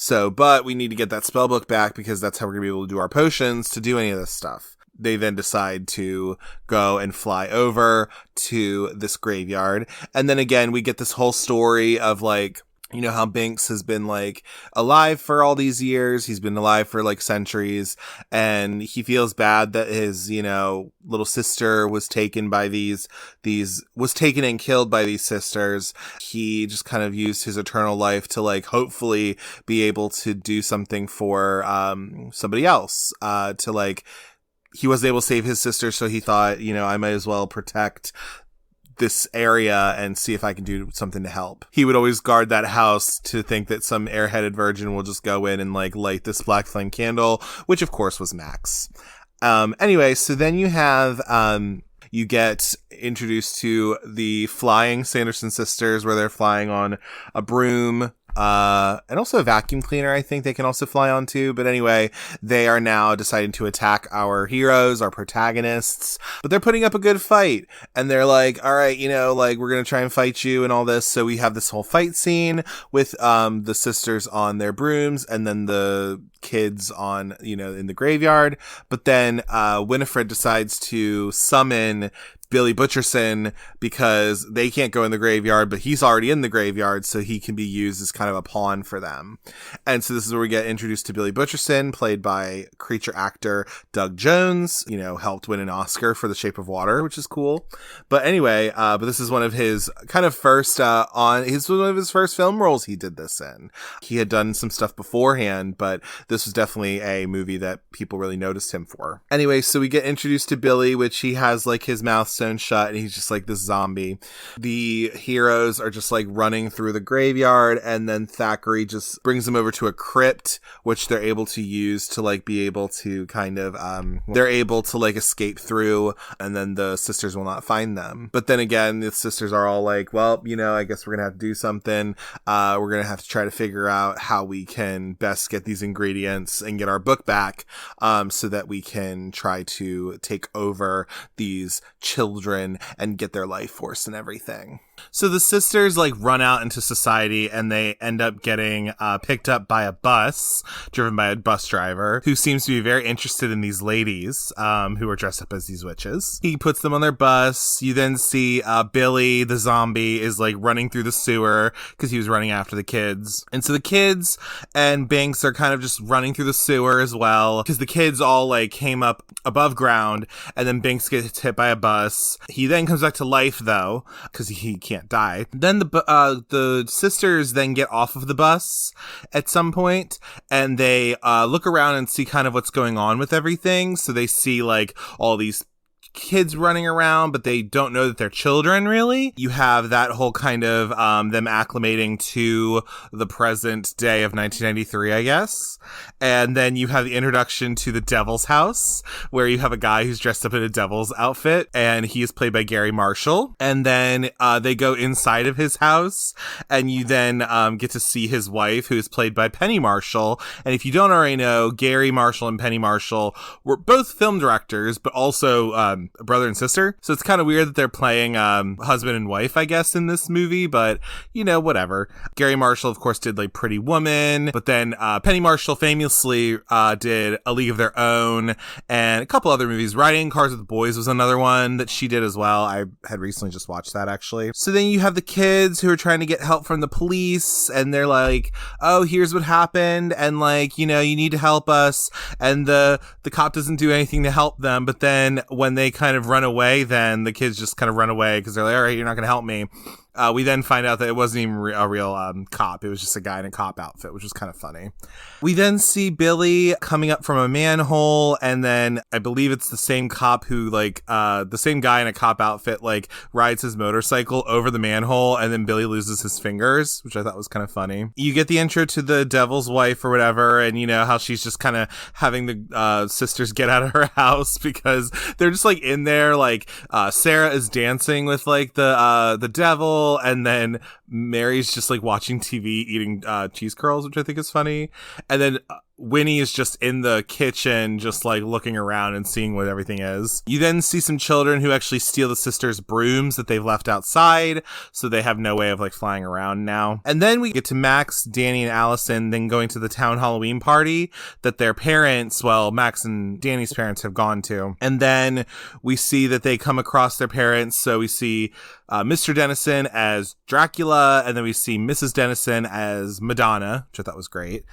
So, but we need to get that spell book back because that's how we're going to be able to do our potions to do any of this stuff. They then decide to go and fly over to this graveyard. And then again, we get this whole story of like, how Binks has been like alive for all these years. He's been alive for like centuries, and he feels bad that his, little sister was taken by was taken and killed by these sisters. He just kind of used his eternal life to like hopefully be able to do something for somebody else, to like, he wasn't able to save his sister. So he thought, I might as well protect this area and see if I can do something to help. He would always guard that house to think that some airheaded virgin will just go in and like light this black flame candle, which of course was Max. Anyway, so then you have, you get introduced to the flying Sanderson sisters, where they're flying on a broom, and also a vacuum cleaner, I think they can also fly on too. But anyway, they are now deciding to attack our heroes, our protagonists, but they're putting up a good fight, and they're like, all right, like we're going to try and fight you and all this. So we have this whole fight scene with, the sisters on their brooms, and then the kids on, in the graveyard. But then, Winifred decides to summon Billy Butcherson because they can't go in the graveyard, but he's already in the graveyard, so he can be used as kind of a pawn for them. And so this is where we get introduced to Billy Butcherson, played by creature actor Doug Jones, helped win an Oscar for The Shape of Water, which is cool. But anyway, but this is one of his kind of first, one of his first film roles he did this in. He had done some stuff beforehand, but this was definitely a movie that people really noticed him for. Anyway, so we get introduced to Billy, which he has like his mouth sewn shut, and he's just like this zombie. The heroes are just like running through the graveyard, and then Thackeray just brings them over to a crypt, which they're able to use to like be able to kind of they're able to like escape through, and then the sisters will not find them. But then again, the sisters are all like, well, I guess we're gonna have to do something. We're gonna have to try to figure out how we can best get these ingredients and get our book back, so that we can try to take over these children and get their life force and everything. So the sisters like run out into society, and they end up getting picked up by a bus driven by a bus driver who seems to be very interested in these ladies who are dressed up as these witches. He puts them on their bus. You then see Billy the zombie is like running through the sewer because he was running after the kids. And so the kids and Binks are kind of just running through the sewer as well, because the kids all like came up above ground, and then Binks gets hit by a bus. He then comes back to life though, because he can't die. Then the sisters then get off of the bus at some point, and they look around and see kind of what's going on with everything. So they see like all these kids running around, but they don't know that they're children, really. You have that whole kind of them acclimating to the present day of 1993, I guess. And then you have the introduction to the Devil's House, where you have a guy who's dressed up in a devil's outfit, and he is played by Gary Marshall. And then they go inside of his house, and you then get to see his wife, who is played by Penny Marshall. And if you don't already know, Gary Marshall and Penny Marshall were both film directors, but also brother and sister. So it's kind of weird that they're playing husband and wife, I guess, in this movie, but whatever. Gary Marshall, of course, did like Pretty Woman, but then Penny Marshall famously did A League of Their Own and a couple other movies. Riding Cars with Boys was another one that she did as well. I had recently just watched that, actually. So then you have the kids who are trying to get help from the police, and they're like, oh, here's what happened, and like, you need to help us, and the cop doesn't do anything to help them, but then when they kind of run away, then the kids just kind of run away because they're like, all right, you're not going to help me. We then find out that it wasn't even a real cop. It was just a guy in a cop outfit, which was kind of funny. We then see Billy coming up from a manhole, and then I believe it's the same cop who, like, the same guy in a cop outfit, like, rides his motorcycle over the manhole, and then Billy loses his fingers, which I thought was kind of funny. You get the intro to the devil's wife or whatever, and how she's just kind of having the sisters get out of her house because they're just, like, in there, like, Sarah is dancing with, like, the devil, and then Mary's just like watching TV eating cheese curls, which I think is funny. And then Winnie is just in the kitchen, just like looking around and seeing what everything is. You then see some children who actually steal the sisters' brooms that they've left outside, so they have no way of like flying around now. And then we get to Max, Danny, and Allison then going to the town Halloween party that their parents, well, Max and Danny's parents have gone to. And then we see that they come across their parents. So we see Mr. Dennison as Dracula, and then we see Mrs. Dennison as Madonna, which I thought was great.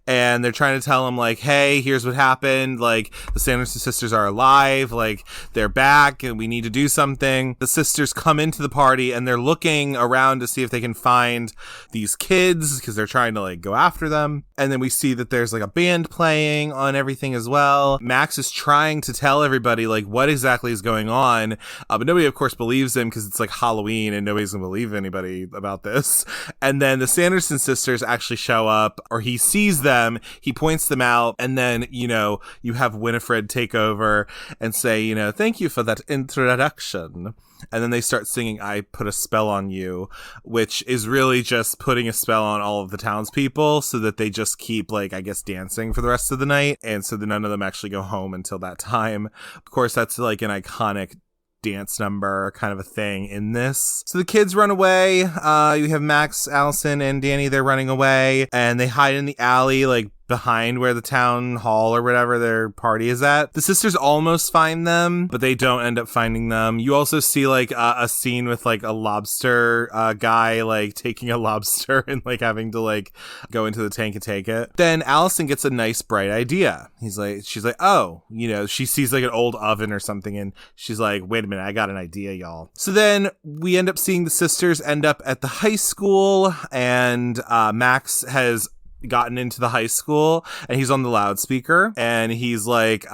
And they're trying to tell him, like, hey, here's what happened. Like, the Sanderson sisters are alive. Like, they're back, and we need to do something. The sisters come into the party, and they're looking around to see if they can find these kids, because they're trying to, like, go after them. And then we see that there's, like, a band playing on everything as well. Max is trying to tell everybody, like, what exactly is going on. But nobody, of course, believes him, because it's, like, Halloween, and nobody's gonna believe anybody about this. And then the Sanderson sisters actually show up, or he sees them, he points them out, and then, you have Winifred take over and say, thank you for that introduction. And then they start singing I Put a Spell on You, which is really just putting a spell on all of the townspeople so that they just keep, like, I guess, dancing for the rest of the night. And so that none of them actually go home until that time. Of course, that's like an iconic dance number kind of a thing in this. So the kids run away. You have Max, Allison, and Danny. They're running away, and they hide in the alley, like, behind where the town hall or whatever their party is at. The sisters almost find them, but they don't end up finding them. You also see like a scene with like a lobster guy like taking a lobster and like having to like go into the tank and take it. Then Allison gets a nice bright idea. She's like, oh, she sees like an old oven or something, and she's like, wait a minute, I got an idea, y'all. So then we end up seeing the sisters end up at the high school, and Max has gotten into the high school, and he's on the loudspeaker, and he's like,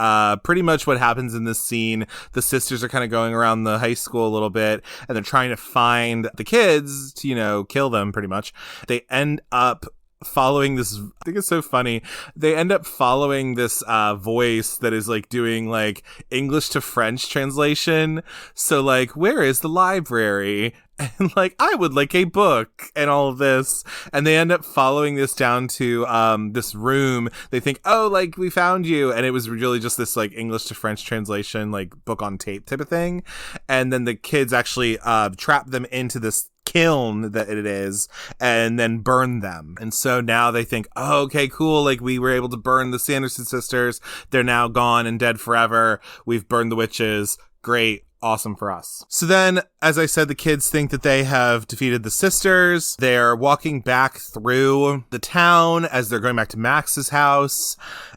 pretty much what happens in this scene, the sisters are kind of going around the high school a little bit, and they're trying to find the kids to, kill them, pretty much. They end up following this, I think it's so funny, they end up following this voice that is like doing like English to French translation. So like, where is the library? And like, I would like a book and all of this. And they end up following this down to this room. They think, oh, like, we found you. And it was really just this like English to French translation, like book on tape type of thing. And then the kids actually trap them into this kiln that it is, and then burn them. And so now they think, oh, okay, cool, like we were able to burn the Sanderson sisters, they're now gone and dead forever, we've burned the witches, great, awesome for us. So then, as I said, the kids think that they have defeated the sisters. They're walking back through the town as they're going back to Max's house.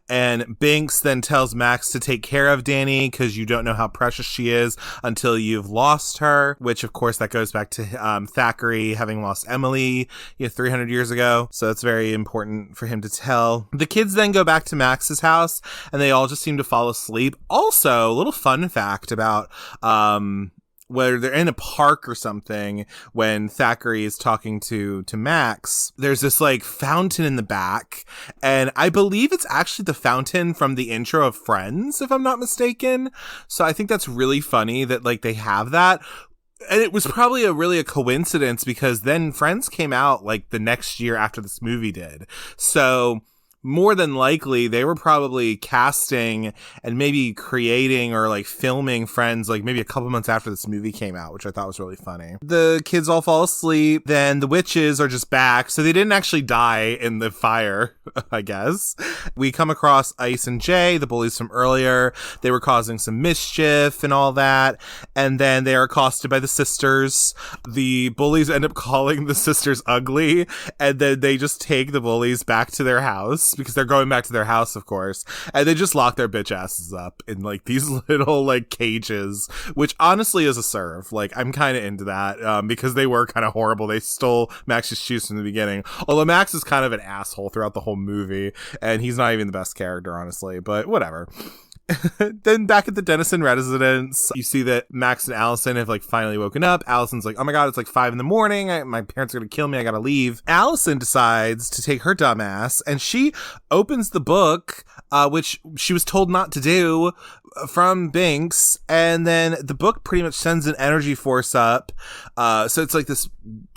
And Binks then tells Max to take care of Danny because you don't know how precious she is until you've lost her, which of course that goes back to Thackeray having lost Emily 300 years ago. So it's very important for him to tell. The kids then go back to Max's house and they all just seem to fall asleep. Also, a little fun fact about where they're in a park or something when Thackeray is talking to Max, there's this like fountain in the back. And I believe it's actually the fountain from the intro of Friends, if I'm not mistaken. So I think that's really funny that like they have that. And it was probably a coincidence because then Friends came out like the next year after this movie did. So more than likely, they were probably casting and maybe creating or like filming Friends like maybe a couple months after this movie came out, which I thought was really funny. The kids all fall asleep. Then the witches are just back. So they didn't actually die in the fire, I guess. We come across Ice and Jay, the bullies from earlier. They were causing some mischief and all that. And then they are accosted by the sisters. The bullies end up calling the sisters ugly. And then they just take the bullies back to their house. Because they're going back to their house, of course, and they just lock their bitch asses up in like these little like cages, which honestly is a serve. Like I'm kind of into that because they were kind of horrible. They stole Max's shoes from the beginning, although Max is kind of an asshole throughout the whole movie, and he's not even the best character, honestly. But whatever. Then back at the Dennison residence, you see that Max and Allison have like finally woken up. Allison's like, oh my god, it's like 5 a.m. My parents are gonna kill me. I gotta leave. Allison decides to take her dumb ass and she opens the book, which she was told not to do, from Binks. And then the book pretty much sends an energy force up. So it's like this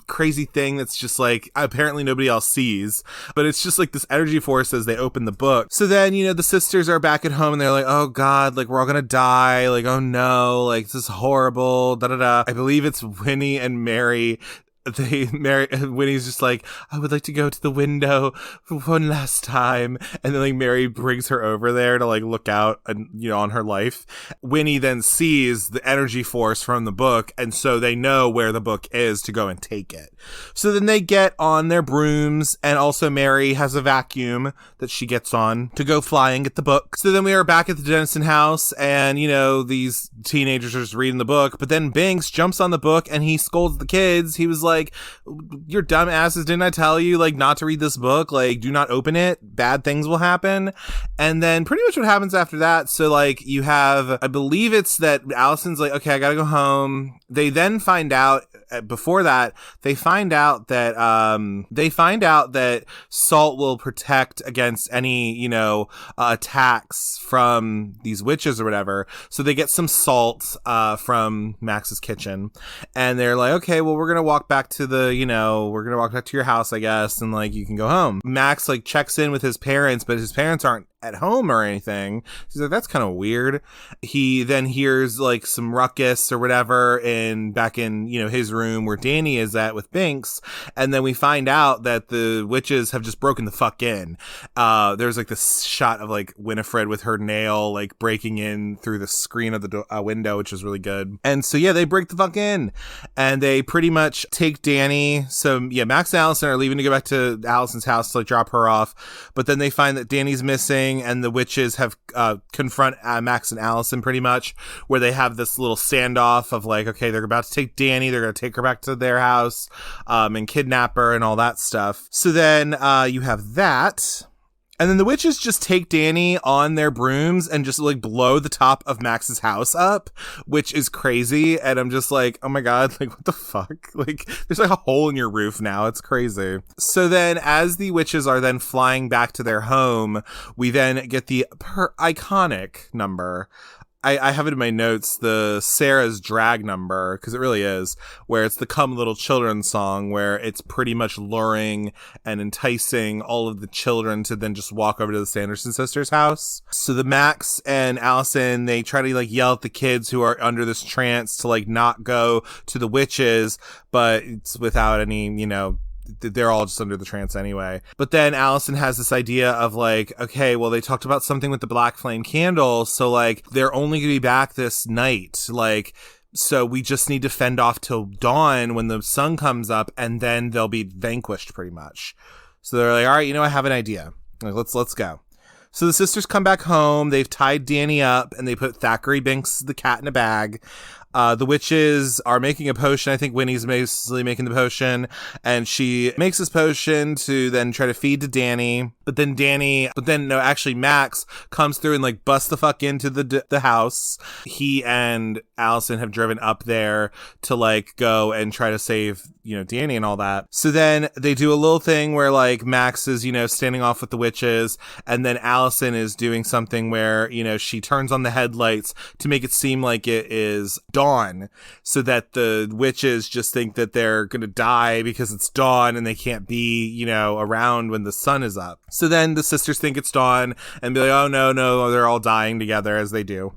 crazy thing that's just like apparently nobody else sees, but it's just like this energy force as they open the book. So then, the sisters are back at home and they're like, oh god, like we're all gonna die, like oh no, like this is horrible, da da da. I believe it's Winnie and Mary. Winnie's just like, I would like to go to the window for one last time, and then like Mary brings her over there to like look out and on her life. Winnie then sees the energy force from the book, and so they know where the book is to go and take it. So then they get on their brooms, and also Mary has a vacuum that she gets on to go fly and get the book. So then we are back at the Dennison house, and these teenagers are just reading the book, but then Binks jumps on the book and he scolds the kids. He was like, you're dumb asses, didn't I tell you like not to read this book? Like, do not open it, bad things will happen. And then pretty much what happens after that, so like you have, I believe it's that Allison's like, okay, I gotta go home. They then find out, before that, they find out that Salt will protect against any, attacks from these witches or whatever. So they get some salt from Max's kitchen, and they're like, okay, well, we're gonna walk back to we're gonna walk back to your house, I guess, and like you can go home. Max like checks in with his parents, but his parents aren't at home or anything. He's like, that's kind of weird. He then hears like some ruckus or whatever back in his room where Danny is at with Binks, and then we find out that the witches have just broken the fuck in. There's like this shot of like Winifred with her nail like breaking in through the screen of the window, which was really good. And so they break the fuck in and they pretty much take Danny. So Max and Allison are leaving to go back to Allison's house to like drop her off, but then they find that Danny's missing, and the witches have confront Max and Allison pretty much, where they have this little standoff of like, okay, they're about to take Danny, they're going to take her back to their house and kidnap her and all that stuff. So then you have that. And then the witches just take Danny on their brooms and just like blow the top of Max's house up, which is crazy. And I'm just like, oh my god, like what the fuck? Like there's like a hole in your roof now. It's crazy. So then as the witches are then flying back to their home, we then get the iconic number. I have it in my notes, the Sarah's drag number, because it really is, where it's the Come Little Children song, where it's pretty much luring and enticing all of the children to then just walk over to the Sanderson sisters' house. So the Max and Allison, they try to like yell at the kids who are under this trance to like not go to the witches, but it's without any, they're all just under the trance anyway. But then Allison has this idea of like, okay, well, they talked about something with the black flame candles, so like they're only gonna be back this night, like, so we just need to fend off till dawn when the sun comes up, and then they'll be vanquished pretty much. So they're like, all right, I have an idea. Like, let's go. So the sisters come back home. They've tied Danny up, and they put Thackeray Binks, the cat, in a bag. The witches are making a potion. I think Winnie's mostly making the potion, and she makes this potion to then try to feed to Danny. But then Max comes through and like busts the fuck into the house. He and Allison have driven up there to like go and try to save, Danny and all that. So then they do a little thing where like Max is, standing off with the witches, and then Allison is doing something where, she turns on the headlights to make it seem like it is dawn, so that the witches just think that they're gonna die because it's dawn and they can't be, around when the sun is up. So then the sisters think it's dawn and be like, oh no, they're all dying together, as they do.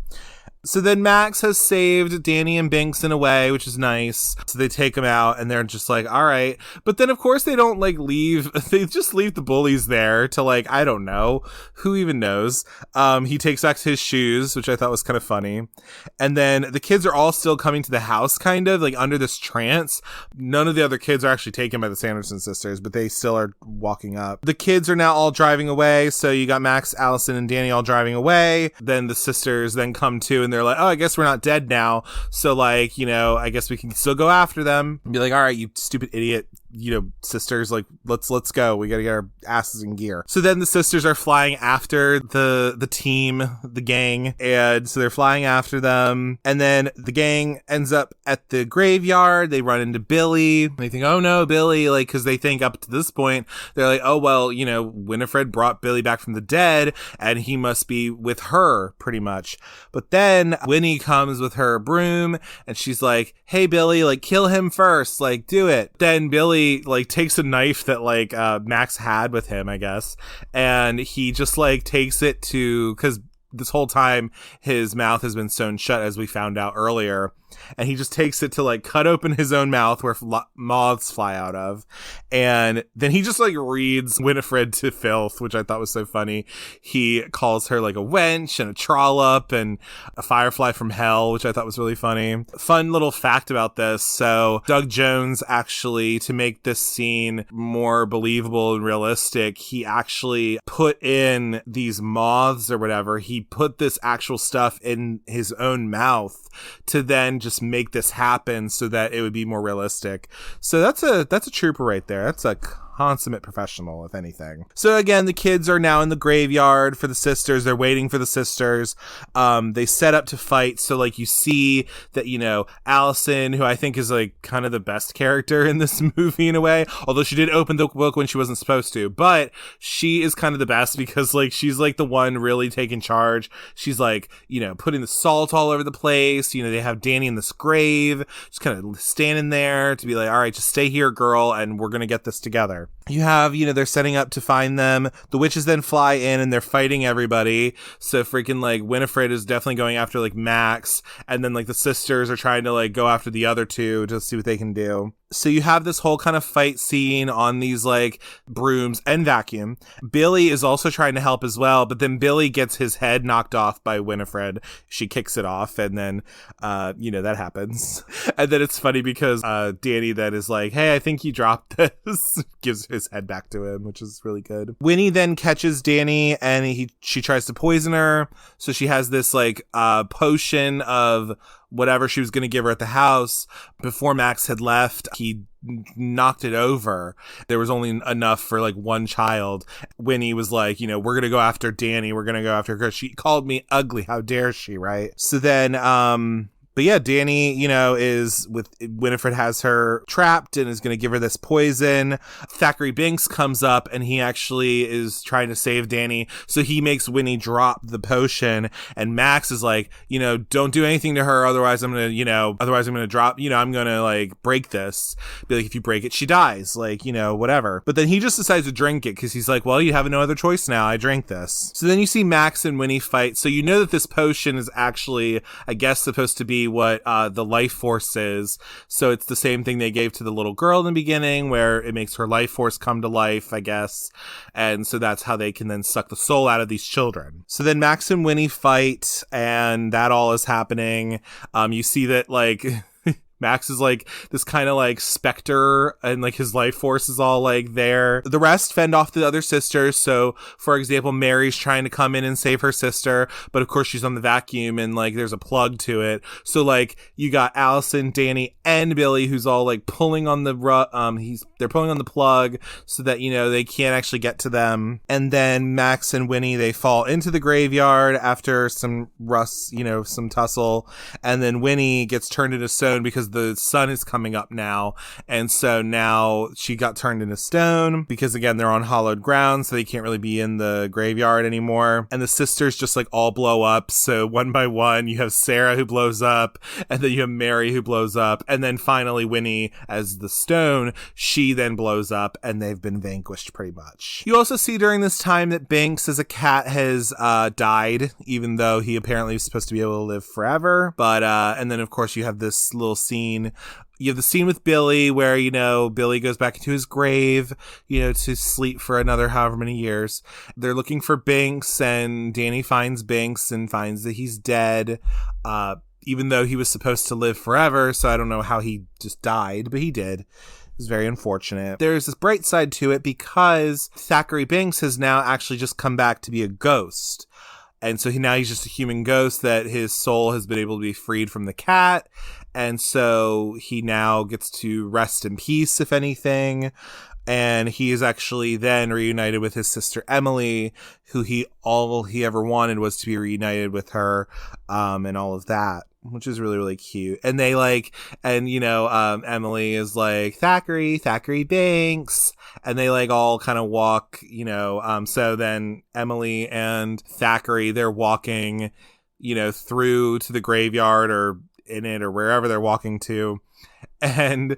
So then Max has saved Danny and Binks in a way, which is nice. So they take him out and they're just like, all right. But then, of course, they don't like leave. They just leave the bullies there to like, I don't know. Who even knows? He takes back his shoes, which I thought was kind of funny. And then the kids are all still coming to the house, kind of like under this trance. None of the other kids are actually taken by the Sanderson sisters, but they still are walking up. The kids are now all driving away. So you got Max, Allison, and Danny all driving away. Then the sisters then come to, and they're like, oh, I guess we're not dead now. So like, I guess we can still go after them and be like, all right, you stupid idiot, sisters, like, let's go. We got to get our asses in gear. So then the sisters are flying after the team, the gang. And so they're flying after them. And then the gang ends up at the graveyard. They run into Billy. They think, oh no, Billy, like, cause they think up to this point, they're like, oh, well, Winifred brought Billy back from the dead and he must be with her pretty much. But then Winnie comes with her broom and she's like, hey, Billy, like, kill him first, like, do it. Then Billy like takes a knife that like Max had with him, I guess, and he just like takes it to, because this whole time his mouth has been sewn shut, as we found out earlier, and he just takes it to like cut open his own mouth where moths fly out of, and then he just like reads Winifred to filth, which I thought was so funny. He calls her like a wench and a trollop and a firefly from hell, which I thought was really funny. Fun little fact about this: so Doug Jones actually, to make this scene more believable and realistic, he actually put in these moths or whatever, he put this actual stuff in his own mouth to then just make this happen so that it would be more realistic. So that's a trooper right there. That's a consummate professional, if anything. So again, the kids are now in the graveyard for the sisters. They're waiting for the sisters. They set up to fight. So like you see that, Allison, who I think is like kind of the best character in this movie in a way, although she did open the book when she wasn't supposed to, but she is kind of the best because like she's like the one really taking charge. She's like, putting the salt all over the place. They have Danny in this grave, just kind of standing there to be like, all right, just stay here, girl, and we're gonna get this together. You have, they're setting up to find them. The witches then fly in and they're fighting everybody. So freaking like Winifred is definitely going after like Max. And then like the sisters are trying to like go after the other two to see what they can do. So you have this whole kind of fight scene on these like brooms and vacuum. Billy is also trying to help as well, but then Billy gets his head knocked off by Winifred. She kicks it off, and then that happens. And then it's funny because Danny then is like, hey, I think you dropped this. Gives his head back to him, which is really good. Winnie then catches Danny and she tries to poison her. So she has this like potion of whatever she was going to give her at the house. Before Max had left, he knocked it over. There was only enough for like one child. Winnie was like, we're going to go after Danny. We're going to go after her. She called me ugly. How dare she, right? So then, but yeah, Danny, is with Winifred has her trapped and is going to give her this poison. Thackeray Binks comes up and he actually is trying to save Danny. So he makes Winnie drop the potion, and Max is like, don't do anything to her. Otherwise I'm going to drop, I'm going to like break this. Be like, if you break it, she dies, like, whatever. But then he just decides to drink it because he's like, well, you have no other choice now. I drank this. So then you see Max and Winnie fight. So that this potion is actually, I guess, supposed to be see what the life force is. So it's the same thing they gave to the little girl in the beginning, where it makes her life force come to life, I guess. And so that's how they can then suck the soul out of these children. So then Max and Winnie fight, and that all is happening. You see that, like... Max is like this kind of like specter, and like his life force is all like there. The rest fend off the other sisters. So for example, Mary's trying to come in and save her sister, but of course she's on the vacuum and like there's a plug to it. So like you got Allison, Danny, and Billy who's all like pulling on the they're pulling on the plug so that, you know, they can't actually get to them. And then Max and Winnie, they fall into the graveyard after some some tussle, and then Winnie gets turned into stone because the sun is coming up now, and so now she got turned into stone because again they're on hallowed ground, so they can't really be in the graveyard anymore. And the sisters just like all blow up, so one by one you have Sarah who blows up, and then you have Mary who blows up, and then finally Winnie as the stone, she then blows up, and they've been vanquished pretty much. You also see during this time that Binks as a cat has died, even though he apparently was supposed to be able to live forever. But and then of course you have this little scene. You have the scene with Billy where, you know, Billy goes back into his grave, you know, to sleep for another however many years. They're looking for Binks, and Danny finds Binks and finds that he's dead, even though he was supposed to live forever. So I don't know how he just died, but he did. It was very unfortunate. There's this bright side to it because Thackeray Binks has now actually just come back to be a ghost. And so he's just a human ghost that his soul has been able to be freed from the cat. And so he now gets to rest in peace, if anything. And he is actually then reunited with his sister Emily, who all he ever wanted was to be reunited with her, and all of that, which is really, really cute. And they Emily is like, Thackeray Binks. And they like all kind of walk, so then Emily and Thackeray, they're walking, through to the graveyard or in it or wherever they're walking to. And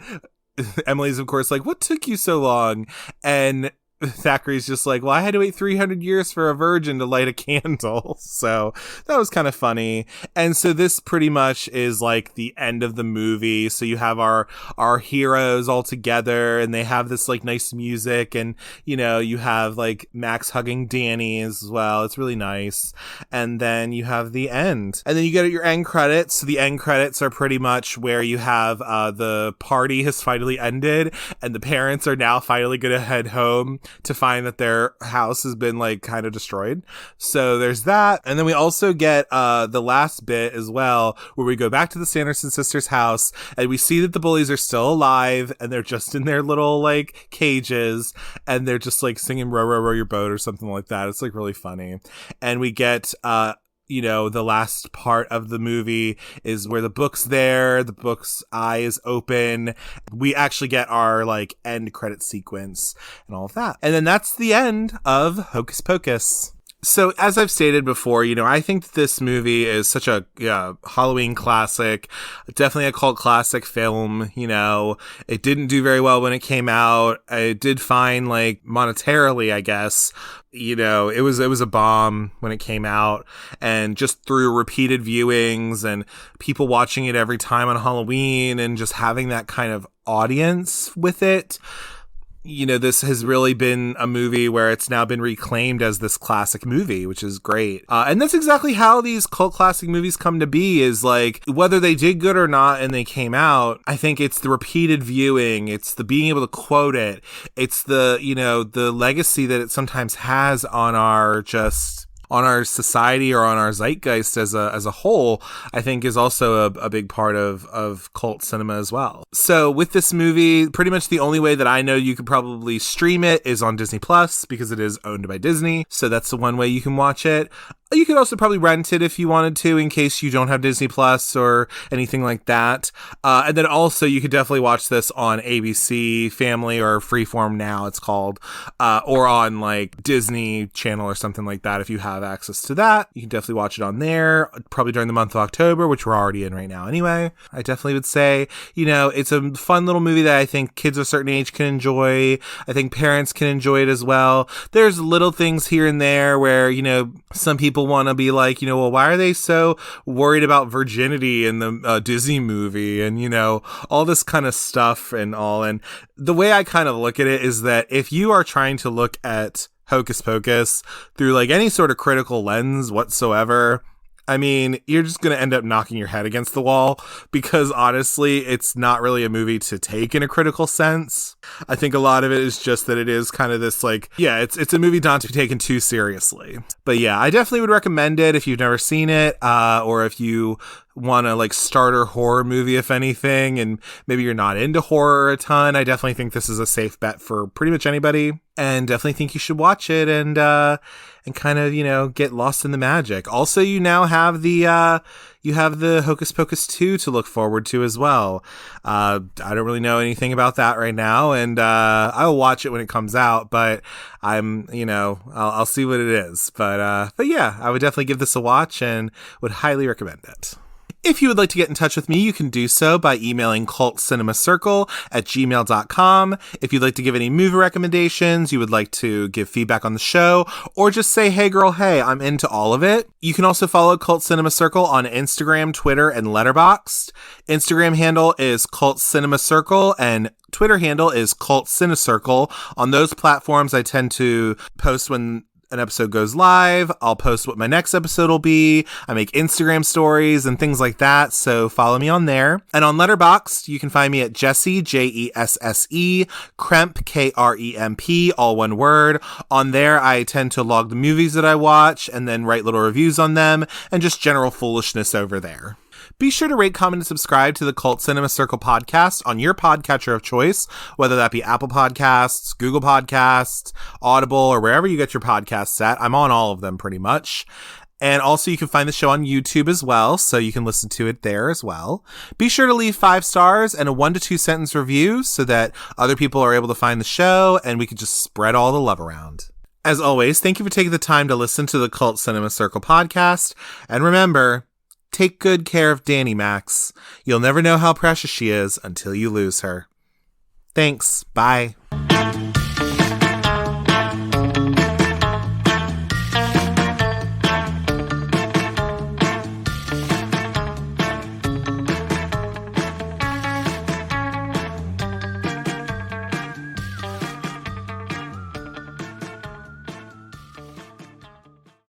Emily's of course like, what took you so long? And Thackeray's just like, well, I had to wait 300 years for a virgin to light a candle. So that was kind of funny. And so this pretty much is like the end of the movie. So you have our heroes all together, and they have this like nice music, and you have like Max hugging Danny as well. It's really nice. And then you have the end, and then you get your end credits. So the end credits are pretty much where you have the party has finally ended, and the parents are now finally going to head home to find that their house has been like kind of destroyed. So there's that. And then we also get the last bit as well, where we go back to the Sanderson sisters' house, and we see that the bullies are still alive, and they're just in their little like cages, and they're just like singing row, row, row your boat or something like that. It's like really funny. And we get the last part of the movie is where the book's there, the book's eye is open. We actually get our like end credit sequence and all of that. And then that's the end of Hocus Pocus. So as I've stated before, I think that this movie is such a Halloween classic, definitely a cult classic film. It didn't do very well when it came out. It did fine, like monetarily, I guess. It was a bomb when it came out, and just through repeated viewings and people watching it every time on Halloween and just having that kind of audience with it, this has really been a movie where it's now been reclaimed as this classic movie, which is great. And that's exactly how these cult classic movies come to be, is like, whether they did good or not and they came out, I think it's the repeated viewing, it's the being able to quote it, it's the, the legacy that it sometimes has on our society or on our zeitgeist as a whole, I think is also a big part of cult cinema as well. So with this movie, pretty much the only way that I know you could probably stream it is on Disney Plus, because it is owned by Disney. So that's the one way you can watch it. You could also probably rent it if you wanted to, in case you don't have Disney Plus or anything like that. And then also you could definitely watch this on ABC Family or Freeform now it's called, or on like Disney Channel or something like that. If you have access to that, you can definitely watch it on there, probably during the month of October, which we're already in right now anyway. I definitely would say, it's a fun little movie that I think kids of a certain age can enjoy. I think parents can enjoy it as well. There's little things here and there where, some people people want to be like, well, why are they so worried about virginity in the Disney movie and, all this kind of stuff and all. And the way I kind of look at it is that if you are trying to look at Hocus Pocus through like any sort of critical lens whatsoever, I mean, you're just going to end up knocking your head against the wall because honestly, it's not really a movie to take in a critical sense. I think a lot of it is just that it is kind of this like, it's a movie not to be taken too seriously. But yeah, I definitely would recommend it if you've never seen it, or if you want a like starter horror movie, if anything, and maybe you're not into horror a ton. I definitely think this is a safe bet for pretty much anybody, and definitely think you should watch it and kind of, get lost in the magic. Also, you now have the Hocus Pocus 2 to look forward to as well. I don't really know anything about that right now, and I'll watch it when it comes out, but I'll see what it is. But yeah, I would definitely give this a watch and would highly recommend it. If you would like to get in touch with me, you can do so by emailing cultcinemacircle@gmail.com. If you'd like to give any movie recommendations, you would like to give feedback on the show, or just say, hey girl, hey, I'm into all of it. You can also follow Cult Cinema Circle on Instagram, Twitter, and Letterboxd. Instagram handle is Cult Cinema Circle, and Twitter handle is Cult Cinecircle. On those platforms, I tend to post when an episode goes live. I'll post what my next episode will be. I make Instagram stories and things like that, so follow me on there. And on Letterboxd, you can find me at Jesse, Jesse, Kremp, Kremp, all one word. On there, I tend to log the movies that I watch and then write little reviews on them and just general foolishness over there. Be sure to rate, comment, and subscribe to the Cult Cinema Circle podcast on your podcatcher of choice, whether that be Apple Podcasts, Google Podcasts, Audible, or wherever you get your podcasts at. I'm on all of them pretty much. And also you can find the show on YouTube as well, so you can listen to it there as well. Be sure to leave 5 stars and a 1 to 2 sentence review so that other people are able to find the show and we can just spread all the love around. As always, thank you for taking the time to listen to the Cult Cinema Circle podcast. And remember, take good care of Danny Max. You'll never know how precious she is until you lose her. Thanks. Bye.